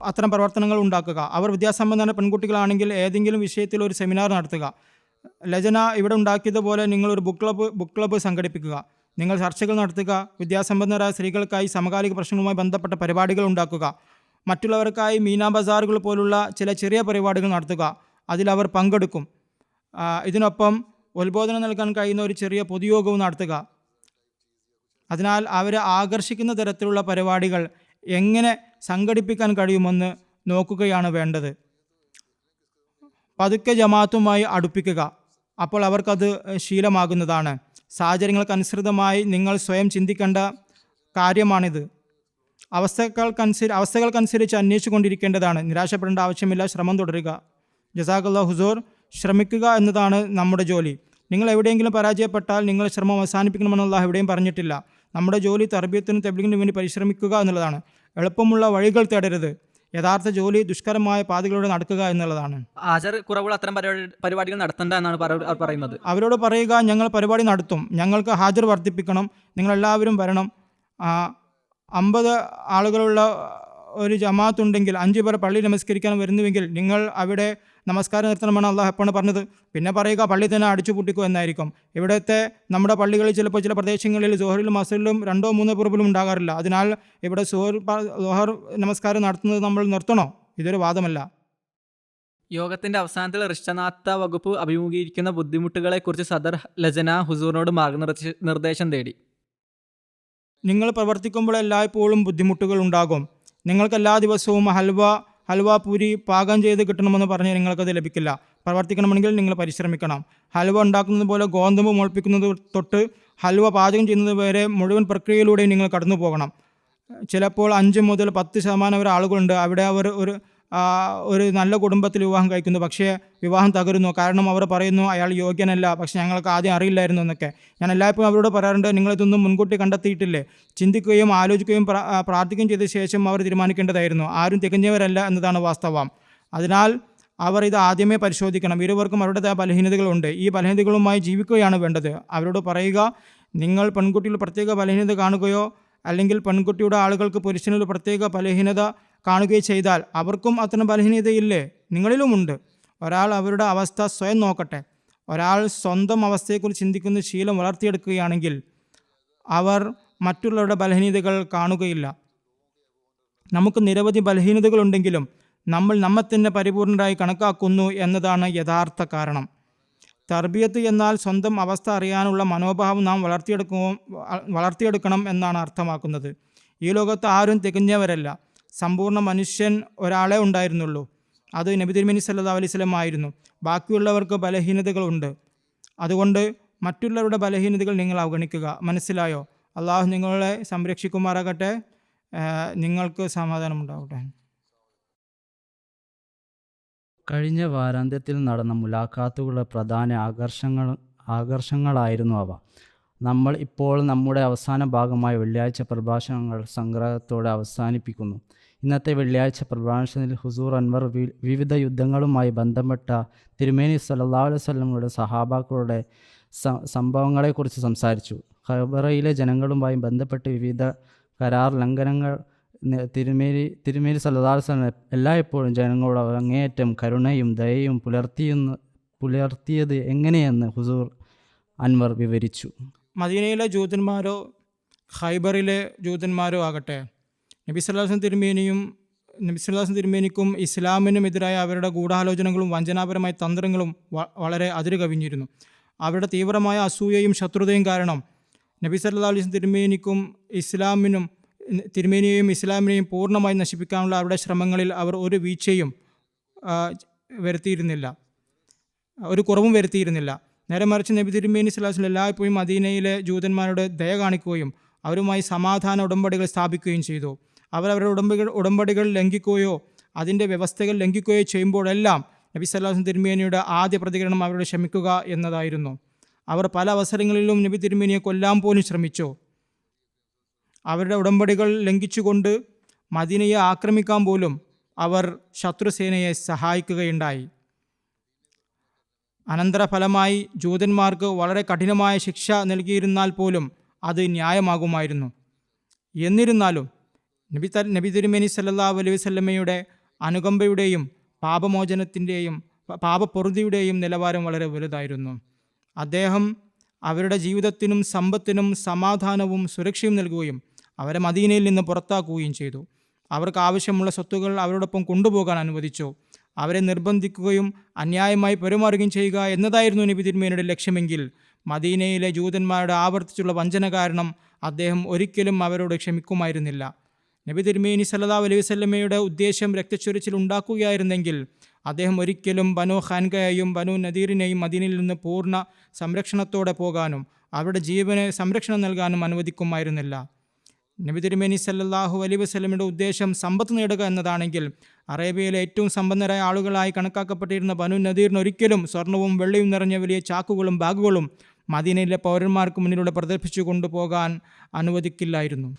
അത്തരം പ്രവർത്തനങ്ങൾ ഉണ്ടാക്കുക. അവർ വിദ്യാസമ്പന്നരായ പെൺകുട്ടികളാണെങ്കിൽ ഏതെങ്കിലും വിഷയത്തിൽ ഒരു സെമിനാർ നടത്തുക. ലജന ഇവിടെ ഉണ്ടാക്കിയതുപോലെ നിങ്ങളൊരു ബുക്ക് ക്ലബ്ബ് സംഘടിപ്പിക്കുക. നിങ്ങൾ ചർച്ചകൾ നടത്തുക. വിദ്യാസമ്പന്നരായ സ്ത്രീകൾക്കായി സമകാലിക പ്രശ്നങ്ങളുമായി ബന്ധപ്പെട്ട പരിപാടികൾ ഉണ്ടാക്കുക. മറ്റുള്ളവർക്കായി മീനാ ബസാറുകൾ പോലുള്ള ചില ചെറിയ പരിപാടികൾ നടത്തുക. അതിലവർ പങ്കെടുക്കും. ഇതിനൊപ്പം ഉത്ബോധനം നൽകാൻ കഴിയുന്ന ഒരു ചെറിയ പൊതുയോഗവും നടത്തുക. അതിനാൽ അവരെ ആകർഷിക്കുന്ന തരത്തിലുള്ള പരിപാടികൾ എങ്ങനെ സംഘടിപ്പിക്കാൻ കഴിയുമെന്ന് നോക്കുകയാണ് വേണ്ടത്. പതുക്കെ ജമാഅത്തുമായി അടുപ്പിക്കുക. അപ്പോൾ അവർക്കത് ശീലമാകുന്നതാണ്. സാഹചര്യങ്ങൾക്കനുസൃതമായി നിങ്ങൾ സ്വയം ചിന്തിക്കേണ്ട കാര്യമാണിത്. അവസ്ഥകൾക്കനുസരിച്ച് അന്വേഷിച്ചു കൊണ്ടിരിക്കേണ്ടതാണ്. നിരാശപ്പെടേണ്ട ആവശ്യമില്ല. ശ്രമം തുടരുക. ജസാഖല്ലാഹു ഹുസൂർ. ശ്രമിക്കുക എന്നതാണ് നമ്മുടെ ജോലി. നിങ്ങൾ എവിടെയെങ്കിലും പരാജയപ്പെട്ടാൽ നിങ്ങൾ ശ്രമം അവസാനിപ്പിക്കണമെന്ന് അല്ലാഹു എവിടെയും പറഞ്ഞിട്ടില്ല. നമ്മുടെ ജോലി തർബിയത്തിനും തബ്ലീഗിനും വേണ്ടി പരിശ്രമിക്കുക എന്നുള്ളതാണ്. എളുപ്പമുള്ള വഴികൾ തേടരുത്. യഥാർത്ഥ ജോലി ദുഷ്കരമായ പാതകളിലൂടെ നടക്കുക എന്നുള്ളതാണ്. ഹാജർ കുറവുള്ള അത്തരം പരിപാടികൾ നടത്തേണ്ട എന്നാണ് പറയുന്നത്. അവരോട് പറയുക, ഞങ്ങൾ പരിപാടി നടത്തും, ഞങ്ങൾക്ക് ഹാജർ വർദ്ധിപ്പിക്കണം, നിങ്ങളെല്ലാവരും വരണം. 50 ആളുകളുള്ള ഒരു ജമാഅത്ത് ഉണ്ടെങ്കിൽ 5 പേർ പള്ളി നമസ്കരിക്കാൻ വരുന്നുവെങ്കിൽ നിങ്ങൾ അവിടെ നമസ്കാരം നിർത്തണമെന്നാണ് അള്ളാഹു എപ്പോഴാണ് പറഞ്ഞത്. പിന്നെ പറയുക പള്ളി തന്നെ അടിച്ചു പൊട്ടിക്കുക എന്നായിരിക്കും. ഇവിടുത്തെ നമ്മുടെ പള്ളികളിൽ ചിലപ്പോൾ ചില പ്രദേശങ്ങളിൽ സുഹറിലും അസറിലും 2-3 പൂർവ്വലും ഉണ്ടാകാറില്ല. അതിനാൽ ഇവിടെ സുഹർ നമസ്കാരം നടത്തുന്നത് നമ്മൾ നിർത്തണോ? ഇതൊരു വാദമല്ല. യോഗത്തിന്റെ അവസാനത്തിൽ റിഷ്ടനാത്ത വകുപ്പ് അഭിമുഖീകരിക്കുന്ന ബുദ്ധിമുട്ടുകളെക്കുറിച്ച് സദർ ലജന ഹുസൂറിനോട് മാർഗനിർദ്ദേശം തേടി. നിങ്ങൾ പ്രവർത്തിക്കുമ്പോൾ എല്ലായ്പ്പോഴും ബുദ്ധിമുട്ടുകൾ ഉണ്ടാകും. നിങ്ങൾക്ക് എല്ലാ ദിവസവും ഹൽവ പൂരി പാകം ചെയ്ത് കിട്ടണമെന്ന് പറഞ്ഞ് നിങ്ങൾക്കത് ലഭിക്കില്ല. പ്രവർത്തിക്കണമെങ്കിൽ നിങ്ങൾ പരിശ്രമിക്കണം. ഹൽവ ഉണ്ടാക്കുന്നത് പോലെ ഗോതമ്പ് മുളപ്പിക്കുന്നത് തൊട്ട് ഹൽവ പാചകം ചെയ്യുന്നത് വരെ മുഴുവൻ പ്രക്രിയയിലൂടെ നിങ്ങൾ കടന്നു പോകണം. ചിലപ്പോൾ 5 മുതൽ 10% വരെ ആളുകളുണ്ട്. അവിടെ അവർ ഒരു നല്ല കുടുംബത്തിൽ വിവാഹം കഴിക്കുന്നു. പക്ഷേ വിവാഹം തകരുന്നു. കാരണം അവർ പറയുന്നു അയാൾ യോഗ്യനല്ല, പക്ഷേ ഞങ്ങൾക്ക് ആദ്യം അറിയില്ലായിരുന്നു എന്നൊക്കെ. ഞാൻ എല്ലായ്പ്പോഴും അവരോട് പറയാറുണ്ട്, നിങ്ങളിതൊന്നും മുൻകൂട്ടി കണ്ടെത്തിയിട്ടില്ലേ? ചിന്തിക്കുകയും ആലോചിക്കുകയും പ്രാർത്ഥിക്കുകയും ചെയ്ത ശേഷം അവർ തീരുമാനിക്കേണ്ടതായിരുന്നു. ആരും തികഞ്ഞവരല്ല എന്നതാണ് വാസ്തവം. അതിനാൽ അവർ ഇത് ആദ്യമേ പരിശോധിക്കണം. ഇരുവർക്കും അവരുടേതായ ബലഹീനതകളുണ്ട്. ഈ ബലഹീനതകളുമായി ജീവിക്കുകയാണ് വേണ്ടത്. അവരോട് പറയുക, നിങ്ങൾ പെൺകുട്ടിയിൽ പ്രത്യേക ബലഹീനത കാണുകയോ അല്ലെങ്കിൽ പെൺകുട്ടിയുടെ ആളുകൾക്ക് പുരുഷനൊരു പ്രത്യേക ബലഹീനത കാണുകയും ചെയ്താൽ അവർക്കും അത്തരം ബലഹീനതയില്ലേ? നിങ്ങളിലുമുണ്ട്. ഒരാൾ അവരുടെ അവസ്ഥ സ്വയം നോക്കട്ടെ. ഒരാൾ സ്വന്തം അവസ്ഥയെക്കുറിച്ച് ചിന്തിക്കുന്ന ശീലം വളർത്തിയെടുക്കുകയാണെങ്കിൽ അവർ മറ്റുള്ളവരുടെ ബലഹീനതകൾ കാണുകയില്ല. നമുക്ക് നിരവധി ബലഹീനതകളുണ്ടെങ്കിലും നമ്മൾ നമ്മെ തന്നെ പരിപൂർണരായി കണക്കാക്കുന്നു എന്നതാണ് യഥാർത്ഥ കാരണം. തർബിയത്ത് എന്നാൽ സ്വന്തം അവസ്ഥ അറിയാനുള്ള മനോഭാവം നാം വളർത്തിയെടുക്കണം എന്നാണ് അർത്ഥമാക്കുന്നത്. ഈ ലോകത്ത് ആരും തികഞ്ഞവരല്ല. സമ്പൂർണ്ണ മനുഷ്യൻ ഒരാളെ ഉണ്ടായിരുന്നുള്ളൂ. അത് നബി തിരുമേനി സല്ലല്ലാഹു അലൈഹി വസല്ലം ആയിരുന്നു. ബാക്കിയുള്ളവർക്ക് ബലഹീനതകളുണ്ട്. അതുകൊണ്ട് മറ്റുള്ളവരുടെ ബലഹീനതകൾ നിങ്ങൾ അവഗണിക്കുക. മനസ്സിലായോ? അള്ളാഹു നിങ്ങളെ സംരക്ഷിക്കുമാറാകട്ടെ. നിങ്ങൾക്ക് സമാധാനമുണ്ടാവട്ടെ. കഴിഞ്ഞ വാരാന്ത്യത്തിൽ നടന്ന മുലാഖാത്തുകളുടെ പ്രധാന ആകർഷങ്ങളായിരുന്നു അവ. നമ്മൾ ഇപ്പോൾ നമ്മുടെ അവസാന ഭാഗമായ വെള്ളിയാഴ്ച പ്രഭാഷണങ്ങൾ സംഗ്രഹത്തോടെ അവസാനിപ്പിക്കുന്നു. ഇന്നത്തെ വെള്ളിയാഴ്ച പ്രഭാഷണത്തിൽ ഹുസൂർ അൻവർ വിവിധ യുദ്ധങ്ങളുമായി ബന്ധപ്പെട്ട തിരുമേനി സല്ലല്ലാഹു അലൈഹി വസല്ലമയുടെ സഹാബാക്കളുടെ സംഭവങ്ങളെക്കുറിച്ച് സംസാരിച്ചു. ഖൈബറിലെ ജനങ്ങളുമായി ബന്ധപ്പെട്ട് വിവിധ കരാർ ലംഘനങ്ങൾ തിരുമേനി സല്ലല്ലാഹു അലൈഹി വസല്ലം എല്ലായ്പ്പോഴും ജനങ്ങളോട് അങ്ങേയറ്റം കരുണയും ദയയും പുലർത്തിയത് എങ്ങനെയെന്ന് ഹുസൂർ അൻവർ വിവരിച്ചു. മദീനയിലെ ജൂതന്മാരോ ഖൈബറിലെ ജൂതന്മാരോ ആകട്ടെ, നബി സല്ലല്ലാഹു അലൈഹി വസല്ലം തിരുമേനിക്കും ഇസ്ലാമിനും എതിരായ അവരുടെ ഗൂഢാലോചനകളും വഞ്ചനാപരമായ തന്ത്രങ്ങളും വളരെ അതിരുകവിഞ്ഞിരുന്നു. അവരുടെ തീവ്രമായ അസൂയയും ശത്രുതയും കാരണം നബി സല്ലല്ലാഹു അലൈഹി വസല്ലം തിരുമേനിക്കും ഇസ്ലാമിനും തിരുമേനിയെയും ഇസ്ലാമിനെയും പൂർണ്ണമായി നശിപ്പിക്കാനുള്ള അവരുടെ ശ്രമങ്ങളിൽ അവർ ഒരു വീഴ്ചയും വരുത്തിയിരുന്നില്ല, ഒരു കുറവും വരുത്തിയിരുന്നില്ല. നേരെ മറിച്ച് നബി തിരുമേനി സ്വല്ലല്ലാഹു അലൈഹി വസല്ലം എല്ലായ്പ്പോഴും മദീനയിലെ ജൂതന്മാരോട് ദയ കാണിക്കുകയും അവരുമായി സമാധാന ഉടമ്പടികൾ സ്ഥാപിക്കുകയും ചെയ്തു. അവരവരുടെ ഉടമ്പടികൾ ലംഘിക്കുകയോ അതിൻ്റെ വ്യവസ്ഥകൾ ലംഘിക്കുകയോ ചെയ്യുമ്പോഴെല്ലാം നബി സല്ലല്ലാഹു അലൈഹി വസല്ലം തിരുമേനിയുടെ ആദ്യ പ്രതികരണം അവരോട് ക്ഷമിക്കുക എന്നതായിരുന്നു. അവർ പല അവസരങ്ങളിലും നബി തിരുമേനിയെ കൊല്ലാൻ പോലും ശ്രമിച്ചു. അവരുടെ ഉടമ്പടികൾ ലംഘിച്ചുകൊണ്ട് മദീനയെ ആക്രമിക്കാൻ പോലും അവർ ശത്രുസേനയെ സഹായിക്കുകയുണ്ടായി. അനന്തരഫലമായി ജൂതന്മാർക്ക് വളരെ കഠിനമായ ശിക്ഷ നൽകിയിരുന്നാൽ പോലും അത് ന്യായമാകുമായിരുന്നു. എന്നിരുന്നാലും നബി തിരുമേനി സല്ലല്ലാഹു അലൈഹി വസല്ലമയുടെ അനുകമ്പയുടെയും പാപമോചനത്തിൻ്റെയും പാപപ്പൊറുതിയുടെയും നിലവാരം വളരെ വലുതായിരുന്നു. അദ്ദേഹം അവരുടെ ജീവിതത്തിനും സമ്പത്തിനും സമാധാനവും സുരക്ഷയും നൽകുകയും അവരെ മദീനയിൽ നിന്ന് പുറത്താക്കുകയും ചെയ്തു. അവർക്ക് ആവശ്യമുള്ള സ്വത്തുകൾ അവരോടൊപ്പം കൊണ്ടുപോകാൻ അനുവദിച്ചു. അവരെ നിർബന്ധിക്കുകയും അന്യായമായി പെരുമാറുകയും ചെയ്യുക എന്നതായിരുന്നു നബി തിരുമേനിയുടെ ലക്ഷ്യമെങ്കിൽ മദീനയിലെ ജൂതന്മാരുടെ ആവർത്തിച്ചുള്ള വഞ്ചന കാരണം അദ്ദേഹം ഒരിക്കലും അവരോട് ക്ഷമിക്കുമായിരുന്നില്ല. നബി തിരുമേനി സല്ലല്ലാഹു അലൈഹി വസല്ലമയുടെ ഉദ്ദേശം രക്തച്ചൊരിച്ചിൽ ഉണ്ടാക്കുകയായിരുന്നെങ്കിൽ അദ്ദേഹം ഒരിക്കലും ബനു ഖാൻഖയെയും ബനു നദീറിനെയും മദീനയിൽ നിന്ന് പൂർണ്ണ സംരക്ഷണത്തോടെ പോകാനും അവരുടെ ജീവന് സംരക്ഷണം നൽകാനും അനുവദിക്കുമായിരുന്നില്ല. നബി തിരുമേനി സല്ലല്ലാഹു അലൈഹി വസല്ലമയുടെ ഉദ്ദേശം സമ്പത്ത് നേടുക എന്നതാണെങ്കിൽ അറേബ്യയിലെ ഏറ്റവും സമ്പന്നരായ ആളുകളായി കണക്കാക്കപ്പെട്ടിരുന്ന ബനു നദീറിന് ഒരിക്കലും സ്വർണവും വെള്ളിയും നിറഞ്ഞ വലിയ ചാക്കുകളും ബാഗുകളും മദീനയിലെ പൗരന്മാർക്ക് മുന്നിലൂടെ പ്രദർശിപ്പിച്ചു കൊണ്ടുപോകാൻ അനുവദിക്കില്ലായിരുന്നു.